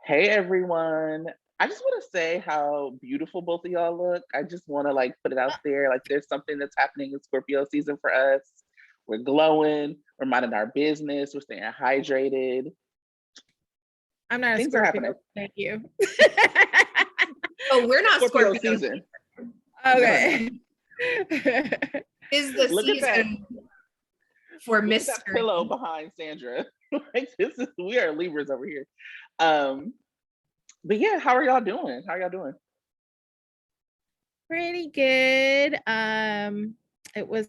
Hey everyone. I just want to say how beautiful both of y'all look. I just want to like put it out there. Like there's something that's happening in Scorpio season for us. We're glowing, we're minding our business, we're staying hydrated. I'm not a Things are happening. Scorpio. Thank you. Oh, we're not Scorpio Scorpio season. Okay. Is the Look at that. season for Look at that mystery. pillow behind Sandra. Like we are Libras over here. But yeah, how are y'all doing? How are y'all doing? Pretty good. It was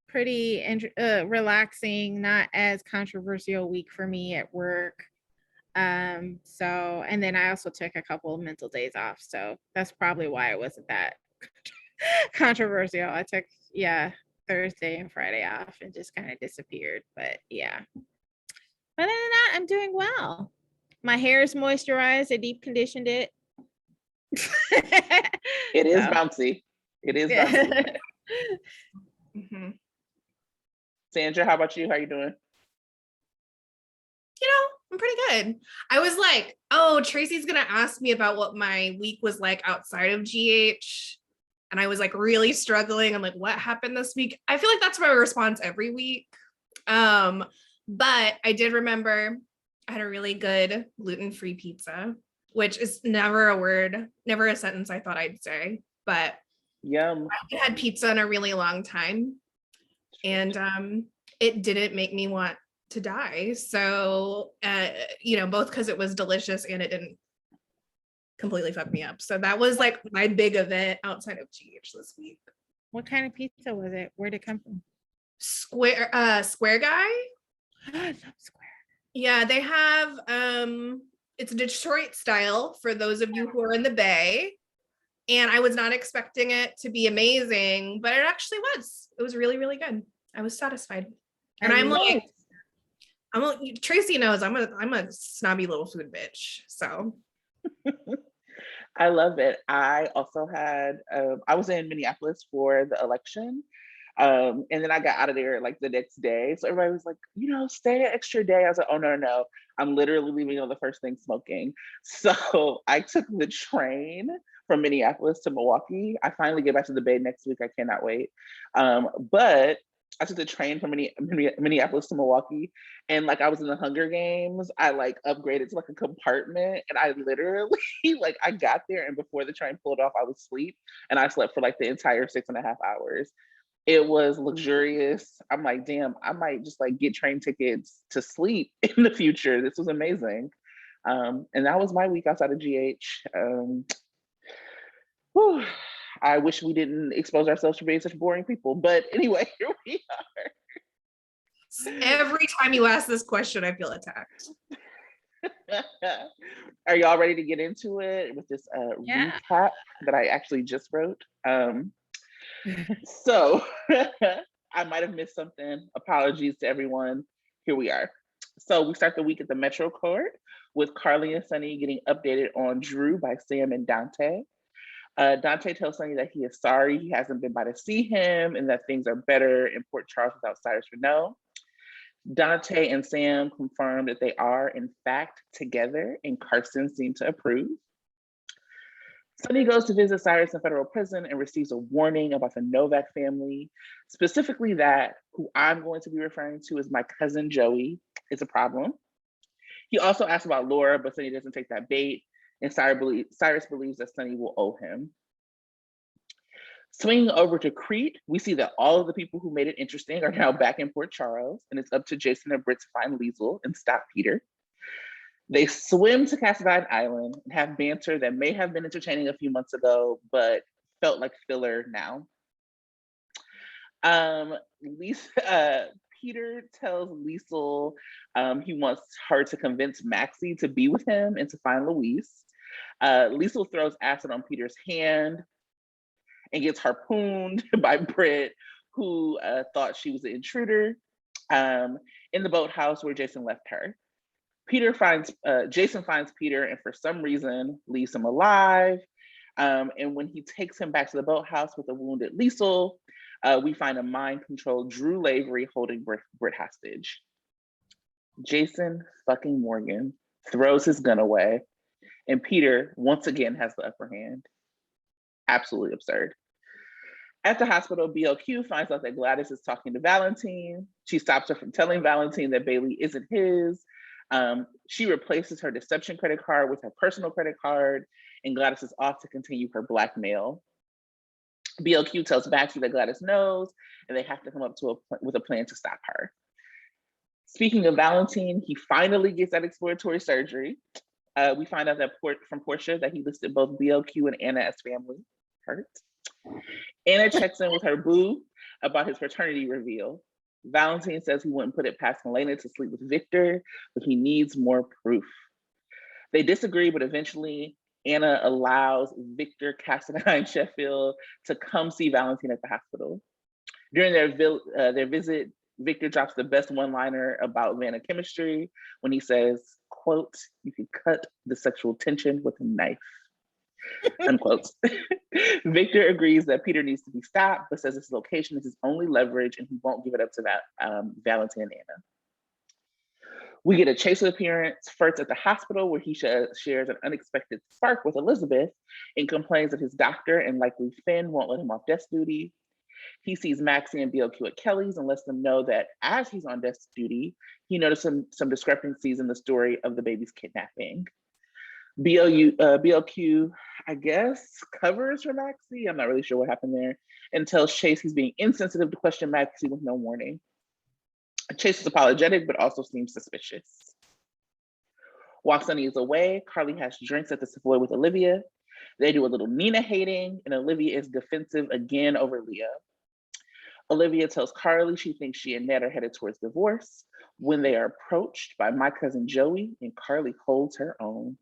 pretty relaxing, not as controversial week for me at work. So, and then I also took a couple of mental days off, so that's probably why it wasn't that controversial. I took Thursday and Friday off and just kind of disappeared, but yeah. Other than that, I'm doing well. My hair is moisturized. I deep conditioned it. It is bouncy. It is bouncy. Mm-hmm. Sandra, how about you? How you doing? You know, I'm pretty good. I was like, oh, Tracy's gonna ask me about what my week was like outside of GH. And I was like really struggling. I'm like, what happened this week? I feel like that's my response every week. But I did remember I had a really good gluten-free pizza, which is never a word, never a sentence I thought I'd say, but Yum. I had pizza in a really long time. And it didn't make me want to die. So, both because it was delicious and it didn't completely fuck me up. So that was like my big event outside of GH this week. What kind of pizza was it? Where'd it come from? Square Guy. I love Square. Yeah, they have it's Detroit style for those of you who are in the Bay. And I was not expecting it to be amazing, but it actually was. It was really, really good. I was satisfied. And Tracy knows I'm a snobby little food bitch. So I love it. I also had I was in Minneapolis for the election. And then I got out of there like the next day. So everybody was like, stay an extra day. I was like, oh no. I'm literally leaving on the first thing smoking. So I took the train from Minneapolis to Milwaukee. I finally get back to the Bay next week. I cannot wait. But I took the train from Minneapolis to Milwaukee, and like I was in the Hunger Games. I like upgraded to like a compartment, and I literally like I got there, and before the train pulled off, I was asleep, and I slept for like the entire 6.5 hours. It was luxurious. I'm like, damn, I might just like get train tickets to sleep in the future. This was amazing. And that was my week outside of GH. I wish we didn't expose ourselves to being such boring people. But anyway, here we are. Every time you ask this question, I feel attacked. Are y'all ready to get into it with this recap that I actually just wrote? So I might have missed something. Apologies to everyone. Here we are. So we start the week at the Metro Court with Carly and Sunny getting updated on Drew by Sam and Dante. Dante tells Sunny that he is sorry he hasn't been by to see him and that things are better in Port Charles without Cyrus Renault. Dante and Sam confirm that they are in fact together, and Carson seemed to approve. Sunny goes to visit Cyrus in federal prison and receives a warning about the Novak family, specifically that who I'm going to be referring to as my cousin Joey is a problem. He also asks about Laura, but Sunny doesn't take that bait, and Cyrus believes that Sunny will owe him. Swinging over to Crete, we see that all of the people who made it interesting are now back in Port Charles, and it's up to Jason and Britt to find Liesl and stop Peter. They swim to Cassadine Island and have banter that may have been entertaining a few months ago, but felt like filler now. Peter tells Liesl he wants her to convince Maxie to be with him and to find Luis. Liesl throws acid on Peter's hand and gets harpooned by Britt, who thought she was an intruder, in the boathouse where Jason left her. Jason finds Peter and for some reason leaves him alive. And when he takes him back to the boathouse with a wounded Liesl, we find a mind-controlled Drew Lavery holding Britt hostage. Jason fucking Morgan. throws his gun away, and Peter once again has the upper hand. Absolutely absurd. At the hospital, BLQ finds out that Gladys is talking to Valentine. She stops her from telling Valentine that Bailey isn't his. She replaces her deception credit card with her personal credit card, and Gladys is off to continue her blackmail. BLQ tells Maxie that Gladys knows, and they have to come up with a plan to stop her. Speaking of Valentine, he finally gets that exploratory surgery. We find out that from Portia that he listed both BLQ and Anna as family. Hurt. Anna checks in with her boo about his fraternity reveal. Valentine says he wouldn't put it past Helena to sleep with Victor, but he needs more proof. They disagree, but eventually Anna allows Victor Cassadine Sheffield to come see Valentine at the hospital. During their visit, Victor drops the best one-liner about Vanna chemistry when he says, quote, "You can cut the sexual tension with a knife." Unquote. Victor agrees that Peter needs to be stopped, but says his location is his only leverage and he won't give it up to Valentine and Anna. We get a Chaser appearance first at the hospital where he shares an unexpected spark with Elizabeth and complains that his doctor and likely Finn won't let him off desk duty. He sees Maxie and BLQ at Kelly's and lets them know that as he's on desk duty, he noticed some discrepancies in the story of the baby's kidnapping. BLQ, I guess, covers for Maxie. I'm not really sure what happened there, and tells Chase he's being insensitive to question Maxie with no warning. Chase is apologetic, but also seems suspicious. While Sunny is away, Carly has drinks at the Savoy with Olivia. They do a little Nina hating, and Olivia is defensive again over Leah. Olivia tells Carly she thinks she and Ned are headed towards divorce when they are approached by my cousin Joey, and Carly holds her own.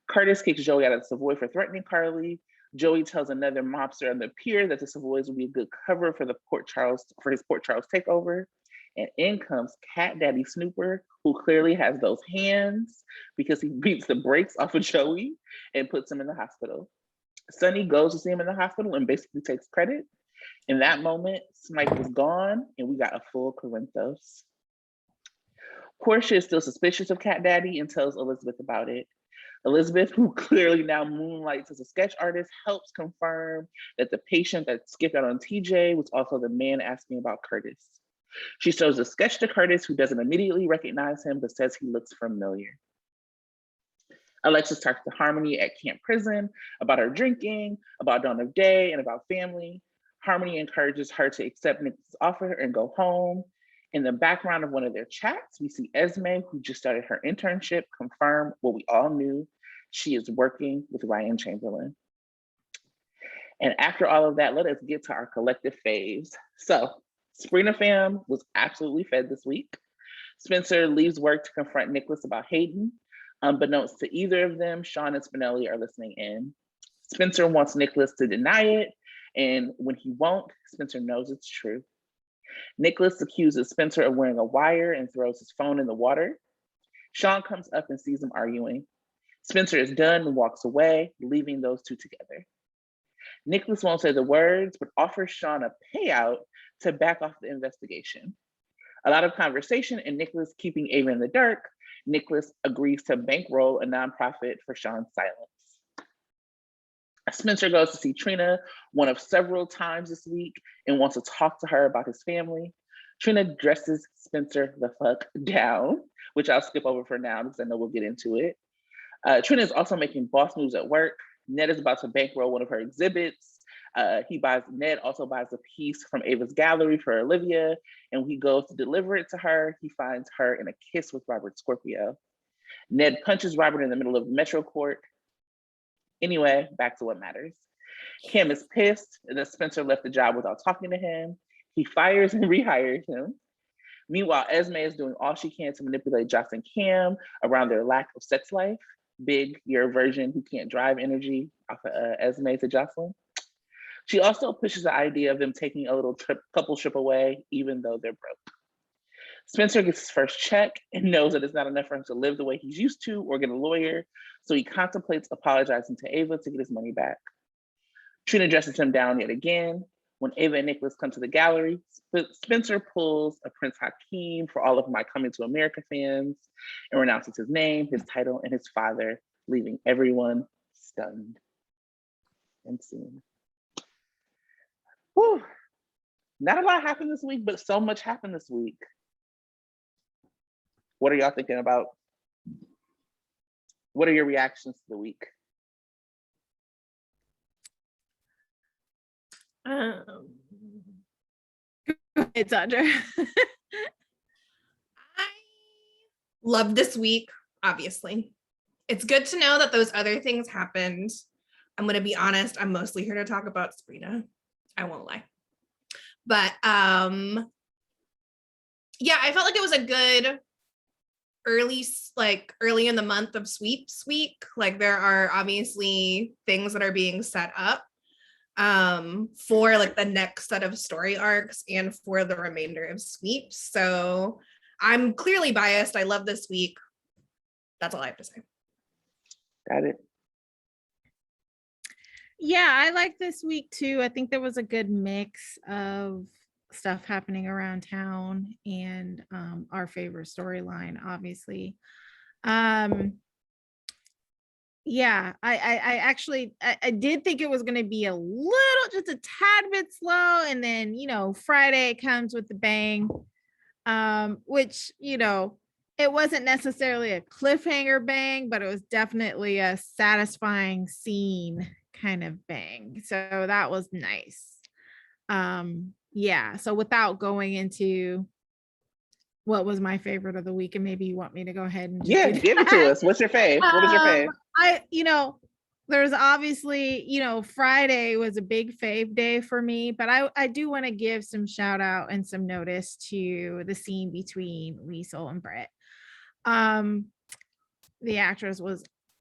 Curtis kicks Joey out of the Savoy for threatening Carly. Joey tells another mobster on the pier that the Savoys will be a good cover for his Port Charles takeover. And in comes Cat Daddy Snooper, who clearly has those hands because he beats the brakes off of Joey and puts him in the hospital. Sunny goes to see him in the hospital and basically takes credit. In that moment, Smike was gone and we got a full Corinthos. Portia is still suspicious of Cat Daddy and tells Elizabeth about it. Elizabeth, who clearly now moonlights as a sketch artist, helps confirm that the patient that skipped out on TJ was also the man asking about Curtis. She shows a sketch to Curtis, who doesn't immediately recognize him, but says he looks familiar. Alexis talks to Harmony at Camp Prison about her drinking, about Dawn of Day, and about family. Harmony encourages her to accept Nick's offer and go home. In the background of one of their chats, we see Esme, who just started her internship, confirm what we all knew. She is working with Ryan Chamberlain. And after all of that, let us get to our collective faves. So, Sprina fam was absolutely fed this week. Spencer leaves work to confront Nikolas about Hayden. Unbeknownst to either of them, Sean and Spinelli are listening in. Spencer wants Nikolas to deny it, and when he won't, Spencer knows it's true. Nikolas accuses Spencer of wearing a wire and throws his phone in the water. Sean comes up and sees them arguing. Spencer is done and walks away, leaving those two together. Nikolas won't say the words, but offers Sean a payout to back off the investigation. A lot of conversation and Nikolas keeping Ava in the dark. Nikolas agrees to bankroll a nonprofit for Sean's silence. Spencer goes to see Trina one of several times this week and wants to talk to her about his family. Trina dresses Spencer the fuck down, which I'll skip over for now because I know we'll get into it. Trina is also making boss moves at work. Ned is about to bankroll one of her exhibits. Ned also buys a piece from Ava's gallery for Olivia, and when he goes to deliver it to her, he finds her in a kiss with Robert Scorpio. Ned punches Robert in the middle of Metro Court. Anyway, back to what matters. Kim is pissed that Spencer left the job without talking to him. He fires and rehires him. Meanwhile, Esme is doing all she can to manipulate Joss and Cam around their lack of sex life. Big, your version who can't drive energy off of Esme to Jocelyn. She also pushes the idea of them taking a little couple trip away, even though they're broke. Spencer gets his first check and knows that it's not enough for him to live the way he's used to or get a lawyer, so he contemplates apologizing to Ava to get his money back. Trina dresses him down yet again. When Ava and Nikolas come to the gallery, Spencer pulls a Prince Hakeem for all of my Coming to America fans and renounces his name, his title, and his father, leaving everyone stunned and seen. Whew. Not a lot happened this week, but so much happened this week. What are y'all thinking about? What are your reactions to the week? It's Audra. I love this week, obviously. It's good to know that those other things happened. I'm going to be honest, I'm mostly here to talk about Sprina. I won't lie. But yeah, I felt like it was a good early in the month of sweeps week. Like there are obviously things that are being set up for like the next set of story arcs and for the remainder of sweeps. So I'm clearly biased. I love this week. That's all I have to say. Got it. Yeah, I like this week too. I think there was a good mix of stuff happening around town and our favorite storyline, obviously. Yeah, I actually I did think it was going to be a little, just a tad bit slow, and then Friday comes with the bang, which it wasn't necessarily a cliffhanger bang, but it was definitely a satisfying scene kind of bang, so that was nice. Yeah, so without going into what was my favorite of the week, and maybe you want me to go ahead and give it to us. What's your fave? What was your fave? There's obviously, Friday was a big fave day for me, but I do want to give some shout out and some notice to the scene between Liesel and Brett. The actress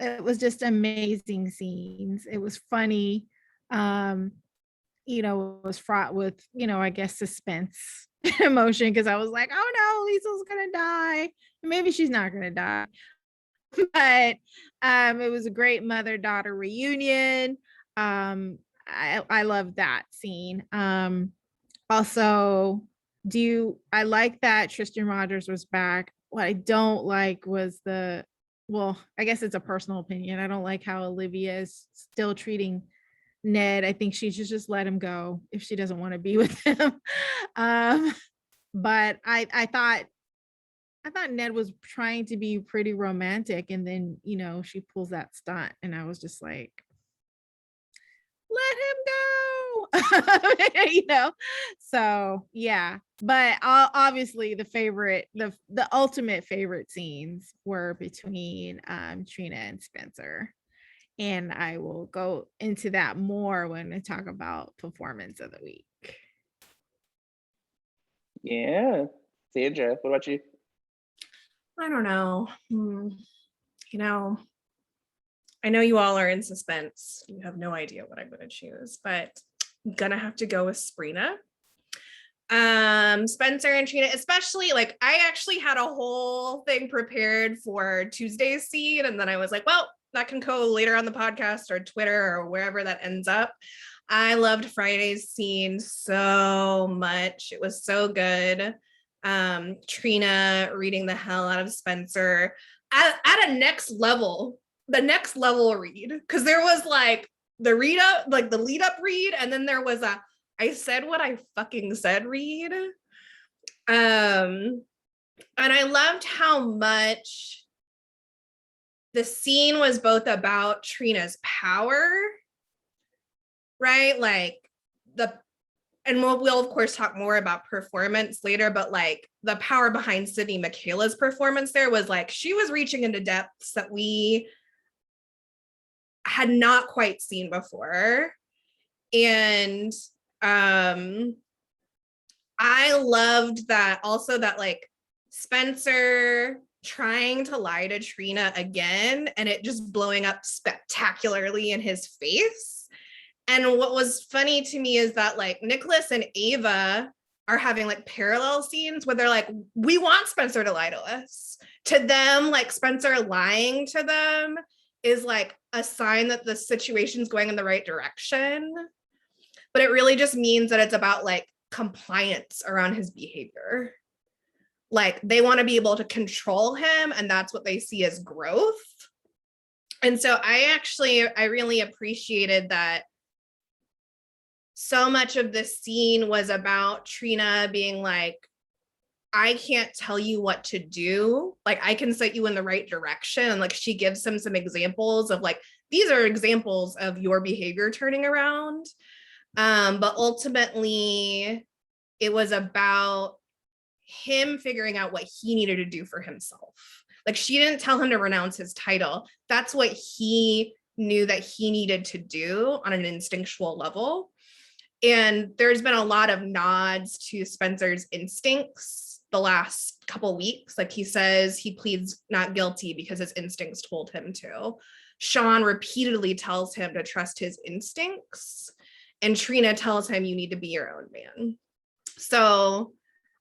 it was just amazing scenes. It was funny. It was fraught with, I guess, suspense emotion, because I was like, oh no, Liesel's gonna die. Maybe she's not gonna die. But it was a great mother-daughter reunion. I love that scene. Also, I like that Tristan Rogers was back. What I don't like was I guess it's a personal opinion. I don't like how Olivia is still treating Ned. I think she should just let him go if she doesn't want to be with him. But I thought Ned was trying to be pretty romantic, and then she pulls that stunt, and I was just like, let him go. So yeah, but obviously the ultimate favorite scenes were between Trina and Spencer, and I will go into that more when I talk about performance of the week. Yeah. Sandra, what about you? I don't know. I know you all are in suspense. You have no idea what I'm going to choose, but I'm gonna have to go with Sprina. Spencer and Trina, especially, like, I actually had a whole thing prepared for Tuesday's scene, and then I was like, well, that can go later on the podcast or Twitter or wherever that ends up. I loved Friday's scene so much. It was so good. Trina reading the hell out of Spencer at a next level read, because there was like the lead up read, and then there was a I said what I fucking said read. And I loved how much the scene was both about Trina's power, right? Like and we'll of course talk more about performance later, but like the power behind Sydney Michaela's performance there was like, she was reaching into depths that we had not quite seen before. And I loved that also, that like Spencer trying to lie to Trina again and it just blowing up spectacularly in his face. And what was funny to me is that like Nikolas and Ava are having like parallel scenes where they're like, we want Spencer to lie to us. To them, like Spencer lying to them is like a sign that the situation's going in the right direction. but it really just means that it's about like compliance around his behavior. Like they want to be able to control him, and that's what they see as growth. And so I really appreciated that so much of this scene was about Trina being like, I can't tell you what to do. Like I can set you in the right direction. And like she gives him some examples of like, these are examples of your behavior turning around. But ultimately it was about him figuring out what he needed to do for himself. Like she didn't tell him to renounce his title. That's what he knew that he needed to do on an instinctual level. And there's been a lot of nods to Spencer's instincts the last couple weeks. Like he says he pleads not guilty because his instincts told him to. Sean repeatedly tells him to trust his instincts. And Trina tells him you need to be your own man. So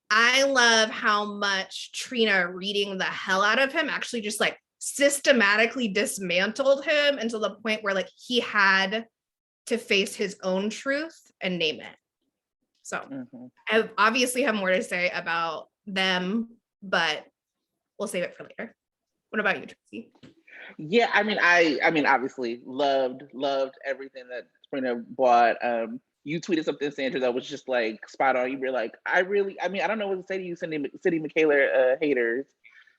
I love how much Trina reading the hell out of him actually just like systematically dismantled him until the point where like he had to face his own truth and name it. So I obviously have more to say about them, but we'll save it for later. What about you, Tracy? Yeah, I mean, obviously loved everything that Sprina bought. You tweeted something, Sandra, that was just like spot on. You were like, I don't know what to say to you, City Michaela haters,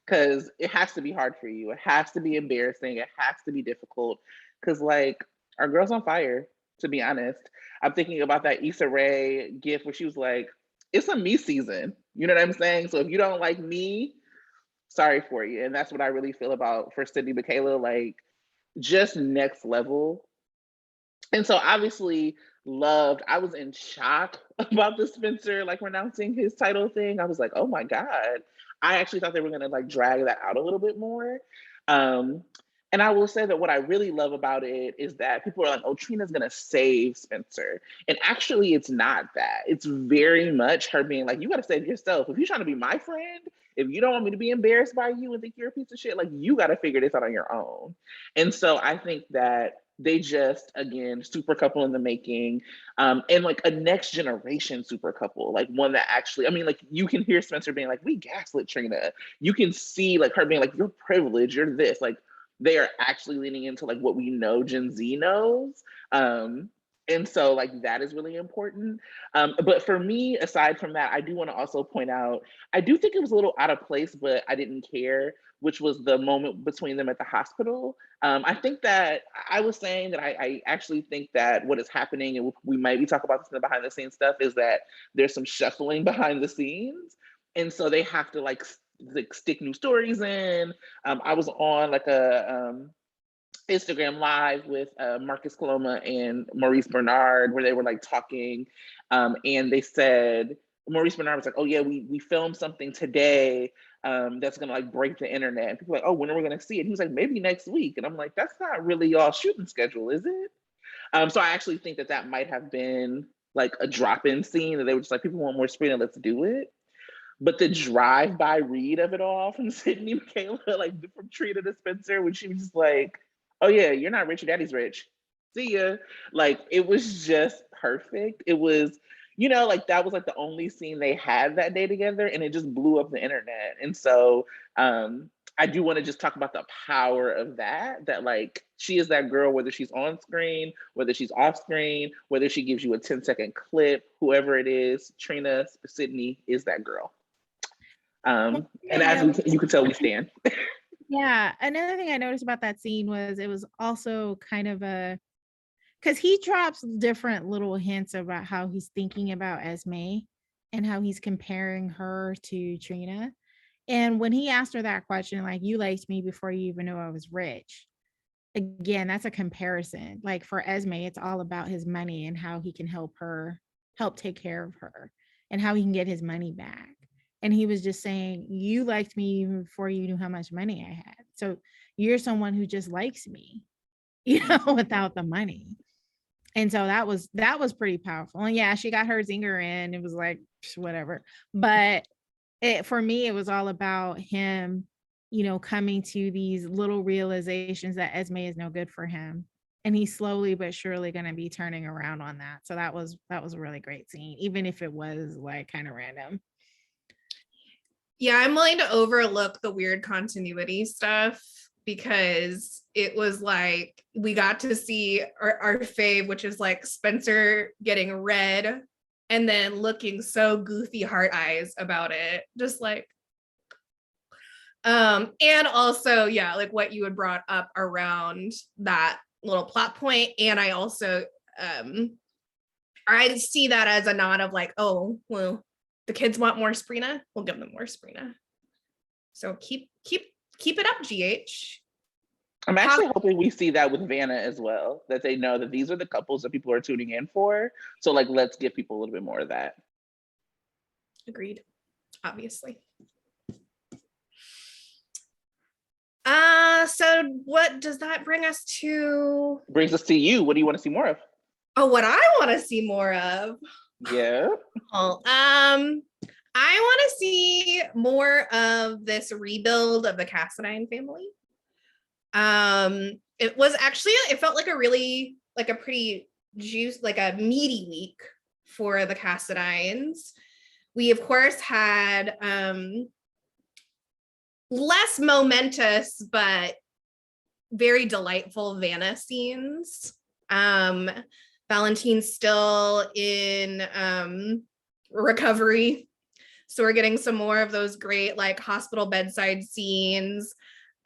because it has to be hard for you. It has to be embarrassing. It has to be difficult, because like our girl's on fire. To be honest, I'm thinking about that Issa Rae gift where she was like, "It's a me season." You know what I'm saying? So if you don't like me, sorry for you. And that's what I really feel about for Sydney Michaela, like just next level. And so obviously I was in shock about the Spencer like renouncing his title thing. I was like, oh my God. I actually thought they were gonna like drag that out a little bit more. And I will say that what I really love about it is that people are like, oh, Trina's gonna save Spencer. And actually it's not that. It's very much her being like, you gotta save yourself. If you're trying to be my friend, if you don't want me to be embarrassed by you and think you're a piece of shit, like you gotta figure this out on your own. And so I think that they just, again, super couple in the making, and like a next generation super couple, like one that actually, I mean, like you can hear Spencer being like, we gaslit Trina. You can see like her being like, you're privileged, you're this. Like they are actually leaning into like what we know Gen Z knows. And so like that is really important. But for me, aside from that, I do want to also point out, I do think it was a little out of place, but I didn't care, which was the moment between them at the hospital. I think that I was saying that I actually think that what is happening, and we might be talking about this in the behind the scenes stuff, is that there's some shuffling behind the scenes. And so they have to like stick new stories in. I was on like a Instagram live with Marcus Coloma and Maurice Bernard, where they were like talking, and they said, Maurice Bernard was like, oh yeah, we filmed something today that's gonna like break the internet. And people were like, oh, when are we gonna see it? And he was like, maybe next week. And I'm like, that's not really y'all shooting schedule, is it? So I actually think that that might have been like a drop-in scene, that they were just like, people want more Sprina, let's do it. But the drive-by read of it all from Sydney Michaela, like from Trina to Spencer, when she was just like, oh yeah, you're not rich, your daddy's rich. See ya. Like it was just perfect. It was, you know, like that was like the only scene they had that day together, and it just blew up the internet. And so I do want to just talk about the power of that like she is that girl, whether she's on screen, whether she's off screen, whether she gives you a 10-second clip, whoever it is, Trina, Sydney is that girl. And as you can tell, we stand. Yeah, another thing I noticed about that scene was it was also kind of because he drops different little hints about how he's thinking about Esme and how he's comparing her to Trina. And when he asked her that question, like, you liked me before you even knew I was rich. Again, that's a comparison. Like for Esme, it's all about his money and how he can help take care of her, and how he can get his money back. And he was just saying, you liked me even before you knew how much money I had. So you're someone who just likes me, without the money. And so that was pretty powerful. And yeah, she got her zinger in. It was like, whatever. But for me, it was all about him, coming to these little realizations that Esme is no good for him. and he's slowly but surely going to be turning around on that. So that was a really great scene, even if it was like kind of random. Yeah, I'm willing to overlook the weird continuity stuff because it was like we got to see our fave, which is like Spencer getting red and then looking so goofy heart eyes about it. Just like and also, yeah, like what you had brought up around that little plot point. And I also I see that as a nod of like, oh, well, the kids want more Sprina, we'll give them more Sprina. So keep it up, GH. I'm actually hoping we see that with Vanna as well, that they know that these are the couples that people are tuning in for. So like, let's give people a little bit more of that. Agreed, obviously. So what does that bring us to? Brings us to you. What do you want to see more of? Oh, what I want to see more of. Yeah. Oh, I want to see more of this rebuild of the Cassadine family. It was actually, it felt like a pretty like a meaty week for the Cassadines. We of course had less momentous but very delightful Vanna scenes. Valentine's still in recovery, so we're getting some more of those great like hospital bedside scenes.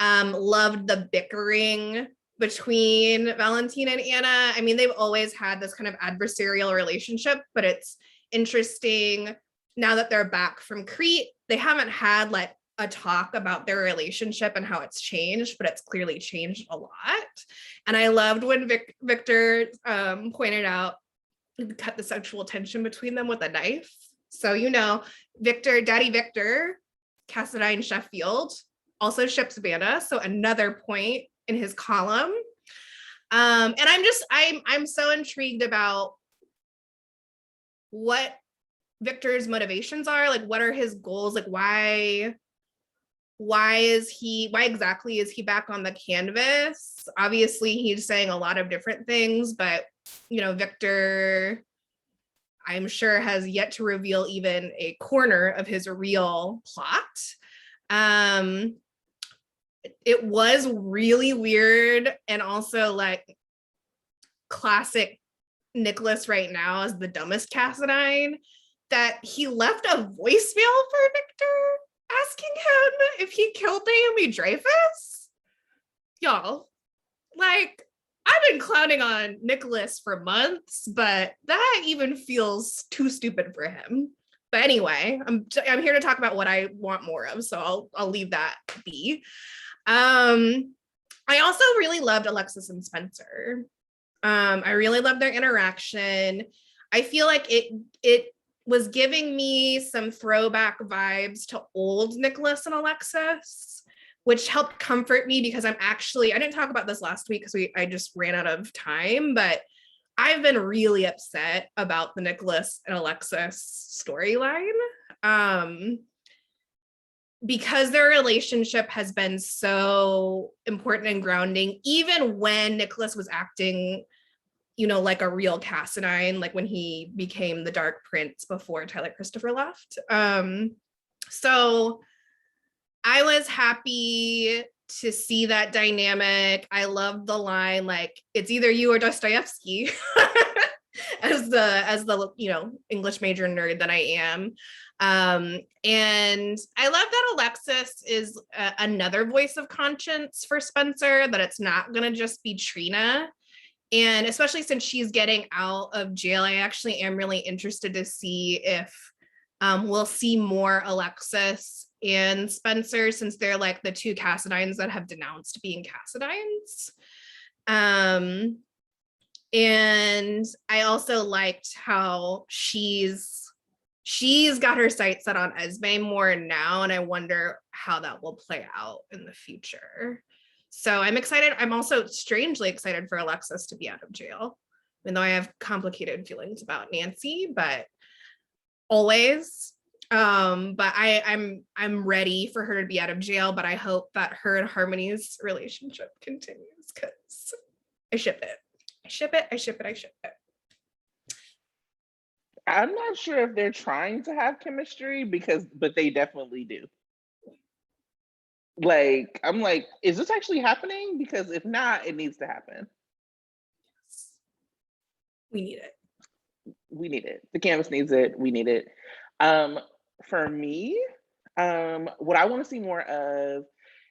Loved the bickering between Valentine and Anna. I mean, they've always had this kind of adversarial relationship, but it's interesting now that they're back from Crete. They haven't had like a talk about their relationship and how it's changed, but it's clearly changed a lot. And I loved when Victor pointed out, cut the sexual tension between them with a knife. So, you know, Daddy Victor, Cassadine Sheffield, also ships Vanna. So another point in his column. And I'm so intrigued about what Victor's motivations are. Like, what are his goals? Like, why exactly is he back on the canvas? Obviously, he's saying a lot of different things, but you know, Victor, I'm sure, has yet to reveal even a corner of his real plot. It was really weird, and also like classic Nikolas right now as the dumbest Cassadine, that he left a voicemail for Victor asking him if he killed Naomi Dreyfus. Y'all, like, I've been clowning on Nikolas for months, but that even feels too stupid for him. But anyway, I'm here to talk about what I want more of, so I'll leave that be. I also really loved Alexis and Spencer. I really loved their interaction. I feel like it was giving me some throwback vibes to old Nikolas and Alexis, which helped comfort me because I didn't talk about this last week because I just ran out of time, but I've been really upset about the Nikolas and Alexis storyline. Because their relationship has been so important and grounding, even when Nikolas was acting, you know, like a real Cassadine, like when he became the Dark Prince before Tyler Christopher left. So I was happy to see that dynamic. I love the line, like, it's either you or Dostoevsky, as the you know, English major nerd that I am. And I love that Alexis is another voice of conscience for Spencer, that it's not gonna just be Trina. And especially since she's getting out of jail, I actually am really interested to see if we'll see more Alexis and Spencer, since they're like the two Cassadines that have denounced being Cassadines. And I also liked how she's got her sights set on Esme more now, and I wonder how that will play out in the future. So I'm excited. I'm also strangely excited for Alexis to be out of jail, even though I have complicated feelings about Nancy, but always. But I'm ready for her to be out of jail, but I hope that her and Harmony's relationship continues because I ship it. I ship it. I ship it. I ship it. I'm not sure if they're trying to have chemistry but they definitely do. Like, I'm like, is this actually happening? Because if not, it needs to happen. We need it. We need it. The canvas needs it. We need it. For me, what I want to see more of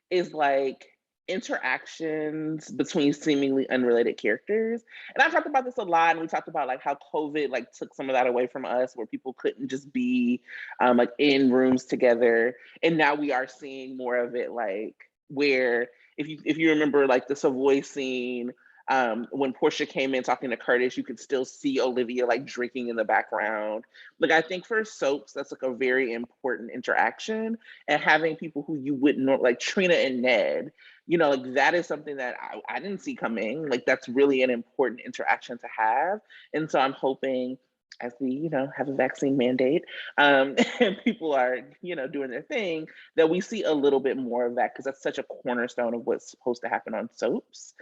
is like interactions between seemingly unrelated characters. And I've talked about this a lot, and we talked about like how COVID like took some of that away from us, where people couldn't just be like in rooms together. And now we are seeing more of it, like where if you remember like the Savoy scene, when Portia came in talking to Curtis, you could still see Olivia like drinking in the background. Like, I think for soaps, that's like a very important interaction, and having people who you wouldn't know, like Trina and Ned, you know, like that is something that I didn't see coming. Like, that's really an important interaction to have. And so I'm hoping, as we, you know, have a vaccine mandate, and people are, you know, doing their thing, that we see a little bit more of that, because that's such a cornerstone of what's supposed to happen on soaps.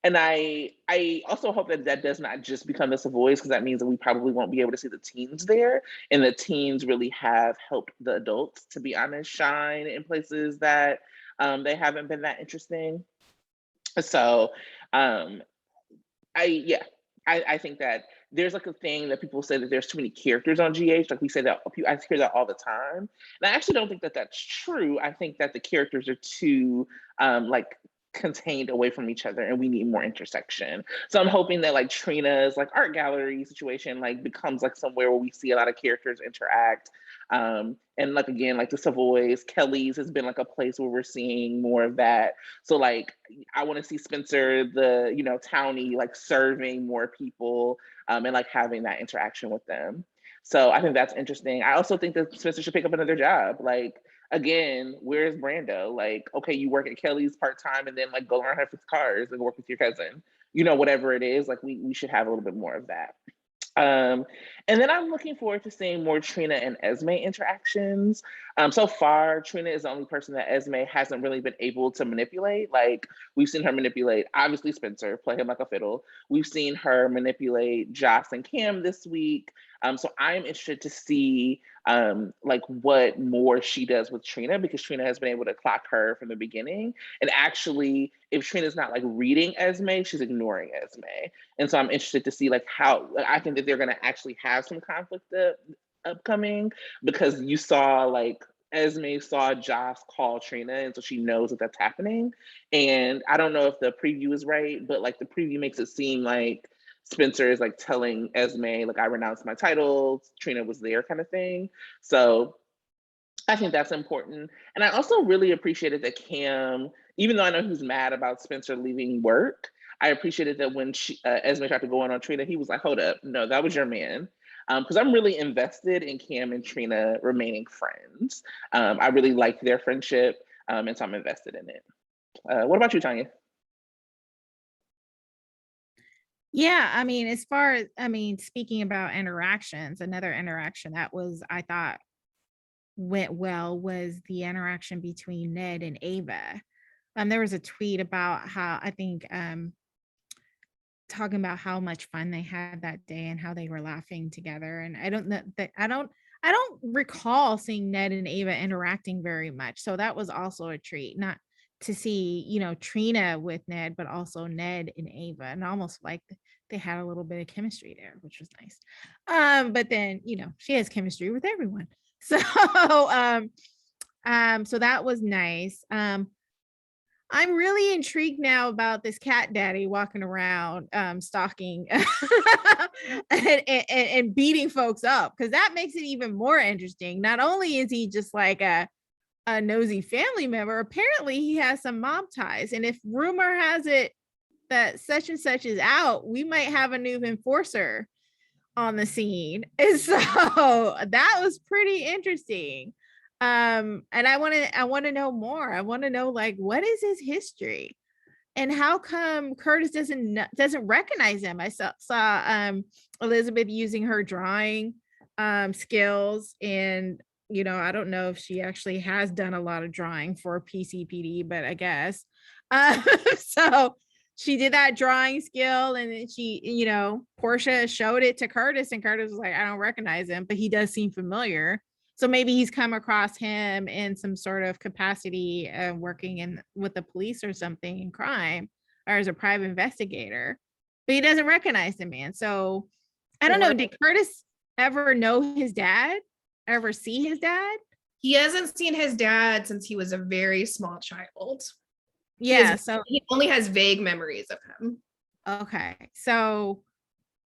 And I also hope that that does not just become the Savoys, because that means that we probably won't be able to see the teens there. And the teens really have helped the adults, to be honest, shine in places that they haven't been that interesting. So I think that there's like a thing that people say that there's too many characters on GH. Like, we say that, I hear that all the time. And I actually don't think that that's true. I think that the characters are too like contained away from each other, and we need more intersection. So I'm hoping that like Trina's like art gallery situation like becomes like somewhere where we see a lot of characters interact. And like, again, like the Savoys, Kelly's has been like a place where we're seeing more of that. So like, I want to see Spencer, the, you know, townie, like serving more people, and like having that interaction with them. So I think that's interesting. I also think that Spencer should pick up another job. Like, again, where's Brando? Like, okay, you work at Kelly's part-time, and then like go learn how to fix cars and work with your cousin, you know, whatever it is. Like, we should have a little bit more of that. And then I'm looking forward to seeing more Trina and Esme interactions. So far, Trina is the only person that Esme hasn't really been able to manipulate. Like, we've seen her manipulate, obviously, Spencer, play him like a fiddle. We've seen her manipulate Joss and Cam this week. So I'm interested to see like what more she does with Trina, because Trina has been able to clock her from the beginning. And actually, if Trina's not like reading Esme, she's ignoring Esme. And so I'm interested to see like how, I think that they're going to actually have some conflict upcoming, because you saw like Esme saw Joss call Trina, and so she knows that that's happening. And I don't know if the preview is right, but like the preview makes it seem like Spencer is like telling Esme, like, I renounced my title, Trina was there, kind of thing. So I think that's important. And I also really appreciated that Cam, even though I know he's mad about Spencer leaving work, I appreciated that when Esme tried to go on Trina, he was like, hold up, no, that was your man. Because I'm really invested in Cam and Trina remaining friends. I really like their friendship, and so I'm invested in it. What about you, Tanya? Yeah, I mean, as far as, I mean, speaking about interactions, another interaction that was, I thought went well, was the interaction between Ned and Ava. There was a tweet about how, I think, talking about how much fun they had that day and how they were laughing together. And I don't know that I don't recall seeing Ned and Ava interacting very much. So that was also a treat, not to see, you know, Trina with Ned, but also Ned and Ava, and almost like they had a little bit of chemistry there, which was nice. But then, you know, she has chemistry with everyone. So so that was nice. I'm really intrigued now about this cat daddy walking around stalking and beating folks up, because that makes it even more interesting. Not only is he just like a nosy family member, apparently he has some mob ties. And if rumor has it that such and such is out, we might have a new enforcer on the scene. And so that was pretty interesting. And I want to know more. I want to know, like, what is his history, and how come Curtis doesn't recognize him? I saw Elizabeth using her drawing skills, and you know, I don't know if she actually has done a lot of drawing for PCPD, but I guess so she did that drawing skill, and then she, Portia showed it to Curtis, and Curtis was like, I don't recognize him, but he does seem familiar. So maybe he's come across him in some sort of capacity, working in with the police or something in crime, or as a private investigator, but he doesn't recognize the man. So I don't know. Did Curtis ever know his dad? Ever see his dad? He hasn't seen his dad since he was a very small child. Yeah, so he only has vague memories of him. Okay, so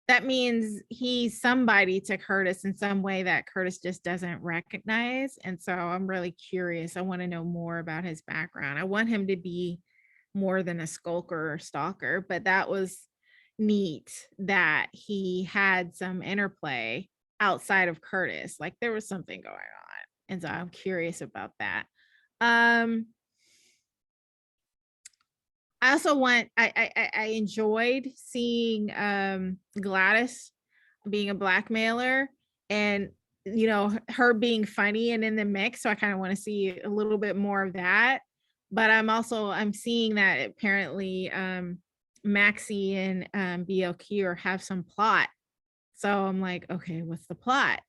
that means he's somebody to Curtis in some way that Curtis just doesn't recognize. And so I'm really curious. I want to know more about his background. I want him to be more than a skulker or stalker, but that was neat that he had some interplay outside of Curtis. Like there was something going on. And so I'm curious about that. I also I enjoyed seeing Gladys being a blackmailer, and her being funny and in the mix. So I kind of want to see a little bit more of that. But I'm seeing that apparently Maxie and BLQ have some plot. So I'm like, okay, what's the plot?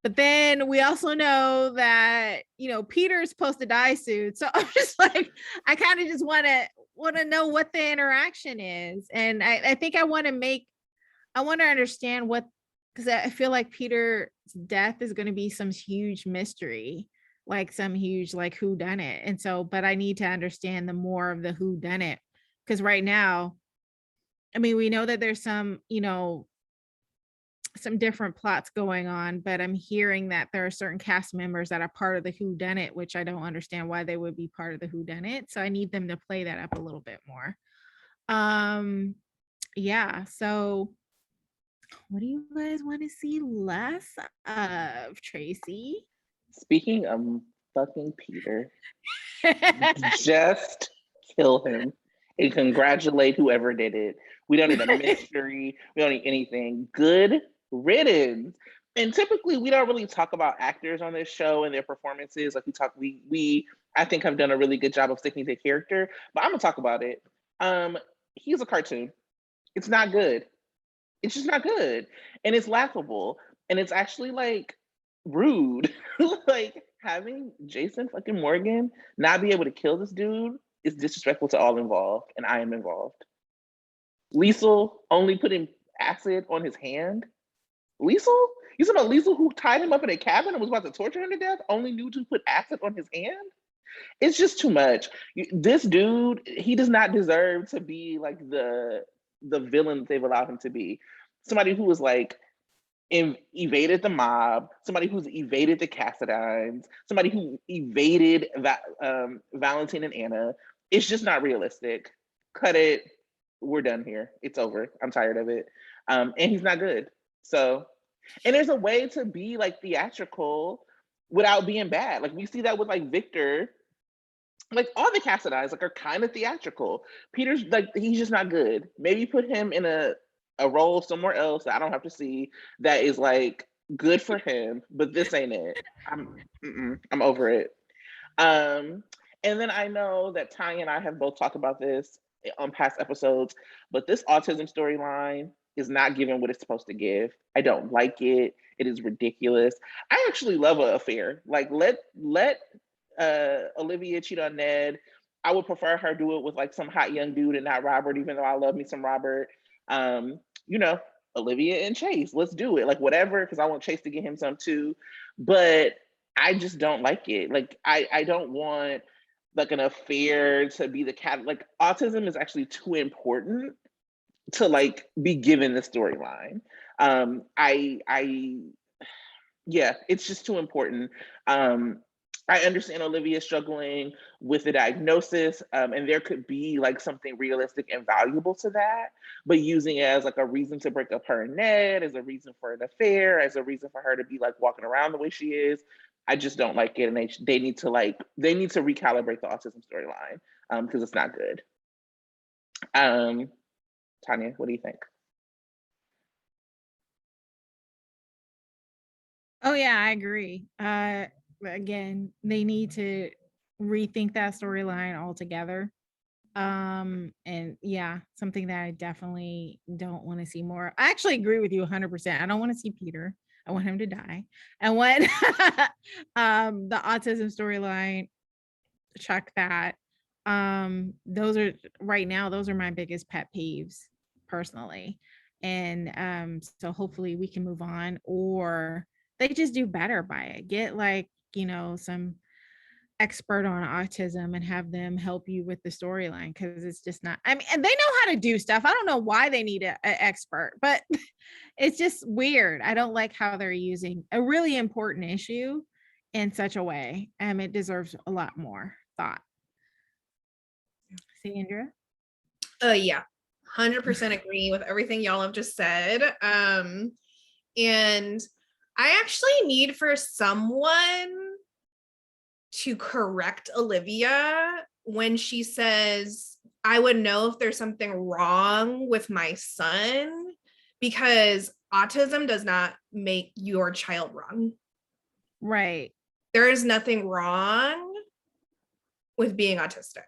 But then we also know that Peter's supposed to die soon. So I'm just like, I kind of just want to know what the interaction is. And I think I want to understand what, because I feel like Peter's death is going to be some huge mystery, like some huge like who done it. And so, but I need to understand the more of the who done it, because right now, I mean, we know that there's some different plots going on, but I'm hearing that there are certain cast members that are part of the whodunit, which I don't understand why they would be part of the whodunit. So I need them to play that up a little bit more. Yeah. So what do you guys want to see less of, Tracy? Speaking of fucking Peter, just kill him and congratulate whoever did it. We don't need a mystery. We don't need anything. Good riddance. And typically we don't really talk about actors on this show and their performances. Like we I think have done a really good job of sticking to character, but I'm gonna talk about it. He's a cartoon. It's not good. It's just not good. And it's laughable. And it's actually like rude. Like having Jason fucking Morgan not be able to kill this dude is disrespectful to all involved, and I am involved. Liesel only putting acid on his hand. Liesel? You talking about Liesel who tied him up in a cabin and was about to torture him to death? Only knew to put acid on his hand? It's just too much. This dude, he does not deserve to be like the villain that they've allowed him to be. Somebody who was like evaded the mob, somebody who's evaded the Cassadines, somebody who evaded Valentine and Anna. It's just not realistic. Cut it. We're done here. It's over. I'm tired of it. And he's not good. So, and there's a way to be like theatrical without being bad. Like we see that with like Victor. Like all the Cassadines like are kind of theatrical. Peter's like he's just not good. Maybe put him in a role somewhere else that I don't have to see that is like good for him, but this ain't it. I'm over it. And then I know that Tanya and I have both talked about this on past episodes, but this autism storyline is not giving what it's supposed to give. I don't like it. It is ridiculous. I actually love an affair. Like let Olivia cheat on Ned. I would prefer her do it with like some hot young dude and not Robert, even though I love me some Robert. Olivia and Chase, let's do it. Like whatever, because I want Chase to get him some too. But I just don't like it. Like I don't want like an affair to be the cat. Like autism is actually too important to like be given the storyline. Yeah, it's just too important. I understand Olivia struggling with the diagnosis, and there could be like something realistic and valuable to that, but using it as like a reason to break up her and Ned, as a reason for an affair, as a reason for her to be like walking around the way she is, I just don't like it, and they need to recalibrate the autism storyline because it's not good. Tanya, what do you think? Oh yeah, I agree. Again, they need to rethink that storyline altogether. And yeah, something that I definitely don't want to see more. I actually agree with you 100%. I don't want to see Peter. I want him to die. And when the autism storyline, check that. Those are right now, those are my biggest pet peeves personally. And so hopefully we can move on, or they just do better by it. Get like, some expert on autism and have them help you with the storyline, because it's just not, I mean, and they know how to do stuff. I don't know why they need a expert, but it's just weird. I don't like how they're using a really important issue in such a way. It deserves a lot more thought. Sandra? Yeah, 100% agree with everything y'all have just said. And I actually need for someone to correct Olivia when she says, I would know if there's something wrong with my son, because autism does not make your child wrong. Right. There is nothing wrong with being autistic.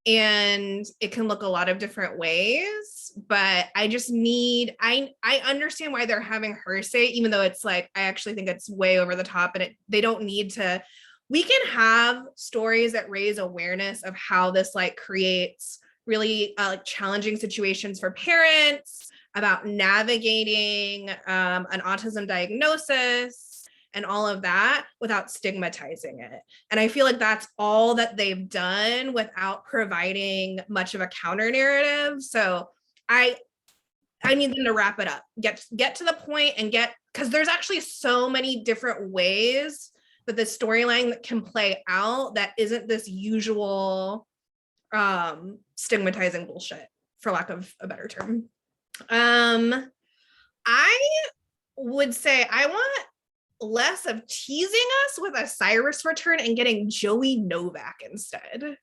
And it can look a lot of different ways, but I just need, I understand why they're having her say, even though it's like, I actually think it's way over the top, and they don't need to. We can have stories that raise awareness of how this like creates really challenging situations for parents, about navigating an autism diagnosis and all of that without stigmatizing it. And I feel like that's all that they've done without providing much of a counter narrative. So I need them to wrap it up, get to the point, and because there's actually so many different ways that the storyline can play out that isn't this usual stigmatizing bullshit, for lack of a better term. I would say I want less of teasing us with a Cyrus return and getting Joey Novak instead.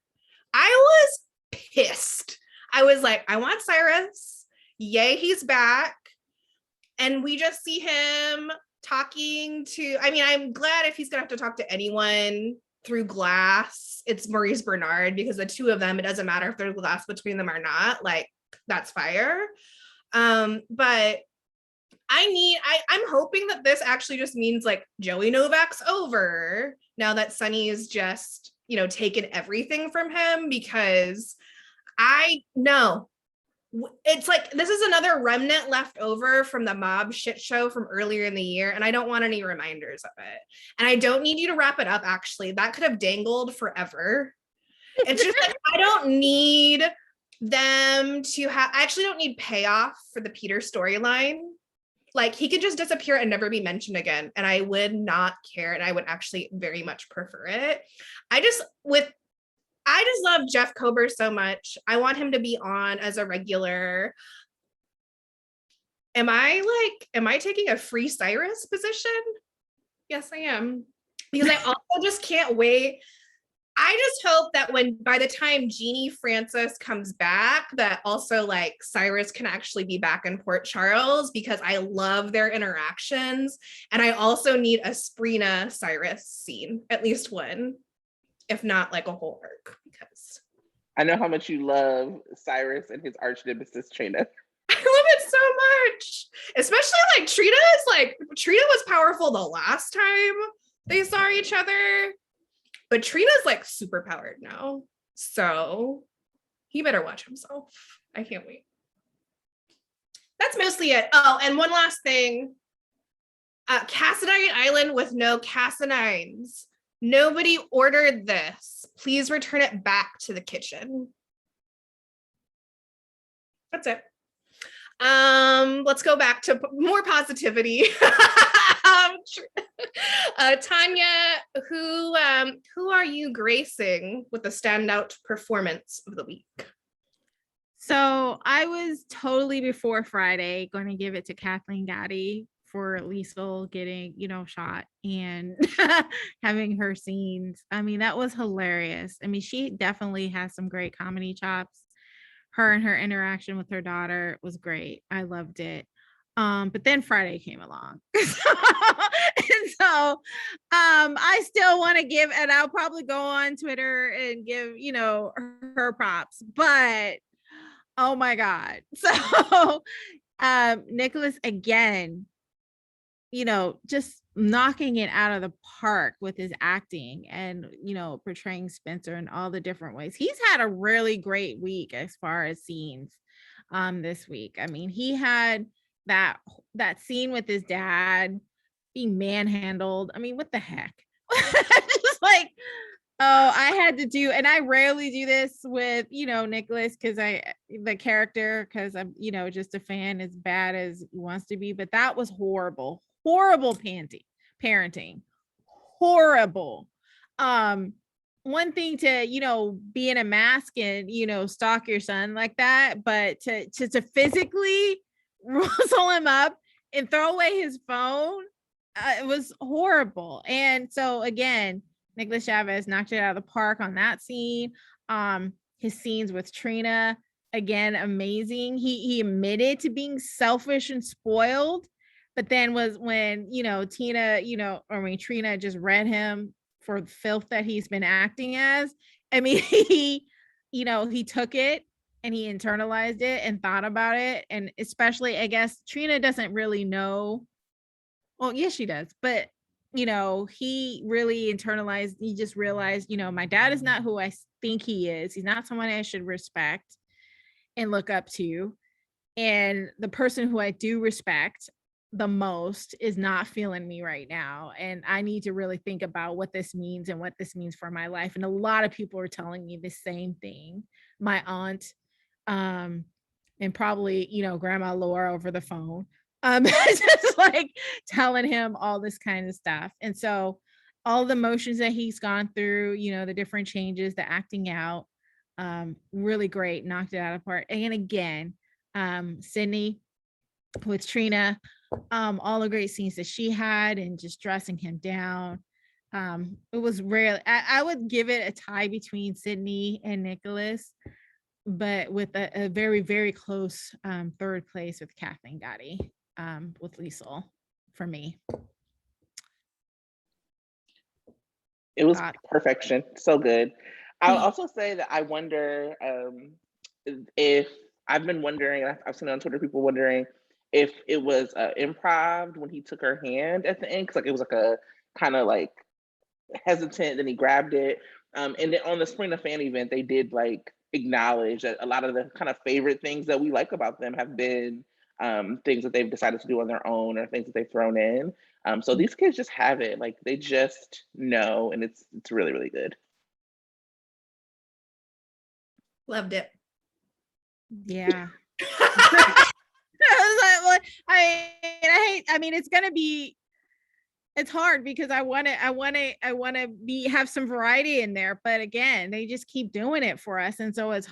I was pissed. I was like, I want Cyrus. Yay, he's back. And we just see him talking to, I mean, I'm glad if he's gonna have to talk to anyone through glass, it's Maurice Bernard, because the two of them, it doesn't matter if there's glass between them or not, like that's fire. But I'm hoping that this actually just means like Joey Novak's over now that Sonny's just, taken everything from him, because I know it's like, this is another remnant left over from the mob shit show from earlier in the year. And I don't want any reminders of it. And I don't need you to wrap it up. Actually, that could have dangled forever. It's just like, I don't need them to have, I actually don't need payoff for the Peter storyline. Like, he could just disappear and never be mentioned again, and I would not care, and I would actually very much prefer it. I just love Jeff Kober so much. I want him to be on as a regular. Am I taking a free Cyrus position? Yes, I am. Because I also just can't wait. I just hope that by the time Jeannie Francis comes back, that also like Cyrus can actually be back in Port Charles, because I love their interactions. And I also need a Sprina Cyrus scene, at least one, if not like a whole arc, because I know how much you love Cyrus and his arch nemesis Trina. I love it so much. Especially like Trina was powerful the last time they saw each other. But Trina's like super powered now. So he better watch himself. I can't wait. That's mostly it. Oh, and one last thing. Cassinine Island with no Cassinines. Nobody ordered this. Please return it back to the kitchen. That's it. Let's go back to more positivity. Tanya, who are you gracing with the standout performance of the week? So I was totally before Friday going to give it to Kathleen Gatti for Liesel getting, shot and having her scenes. I mean, that was hilarious. I mean, she definitely has some great comedy chops. Her and her interaction with her daughter was great. I loved it. But then Friday came along. And so I still want to give, and I'll probably go on Twitter and give, her props, but oh my God. So Nikolas again, just knocking it out of the park with his acting and, portraying Spencer in all the different ways. He's had a really great week as far as scenes this week. I mean, he had that scene with his dad being manhandled. I mean, what the heck? Just like, oh, I had to do, and I rarely do this with, Nikolas, because the character, because I'm, just a fan as bad as he wants to be, but that was horrible parenting, horrible. One thing to, be in a mask and, stalk your son like that, but to physically rustle him up and throw away his phone, it was horrible. And so again, Nikolas Chavez knocked it out of the park on that scene. His scenes with Trina, again, amazing. He admitted to being selfish and spoiled, but then was when, Trina just read him for the filth that he's been acting as. I mean, he took it and he internalized it and thought about it. And especially, I guess, Trina doesn't really know. Well, yes, she does. But, he really internalized. He just realized, my dad is not who I think he is. He's not someone I should respect and look up to. And the person who I do respect the most is not feeling me right now. And I need to really think about what this means and what this means for my life. And a lot of people are telling me the same thing. My aunt, and probably, Grandma Laura over the phone, just like telling him all this kind of stuff. And so all the emotions that he's gone through, the different changes, the acting out, really great, knocked it out of the park. And again, Sydney with Trina, all the great scenes that she had and just dressing him down. It was rare. I would give it a tie between Sydney and Nikolas, but with a very, very close third place with Kathleen Gotti, with Liesel for me. It was perfection. So good. I'll also say that I wonder if I've been wondering, I've seen on Twitter people wondering if it was improv when he took her hand at the end, because it was like a kind of like hesitant, then he grabbed it. And then on the Sprina fan event, they did like acknowledge that a lot of the kind of favorite things that we like about them have been things that they've decided to do on their own or things that they've thrown in. So these kids just have it, like they just know, and it's really, really good. Loved it. Yeah. I mean, it's hard because I want to have some variety in there, but again, they just keep doing it for us. And so it's,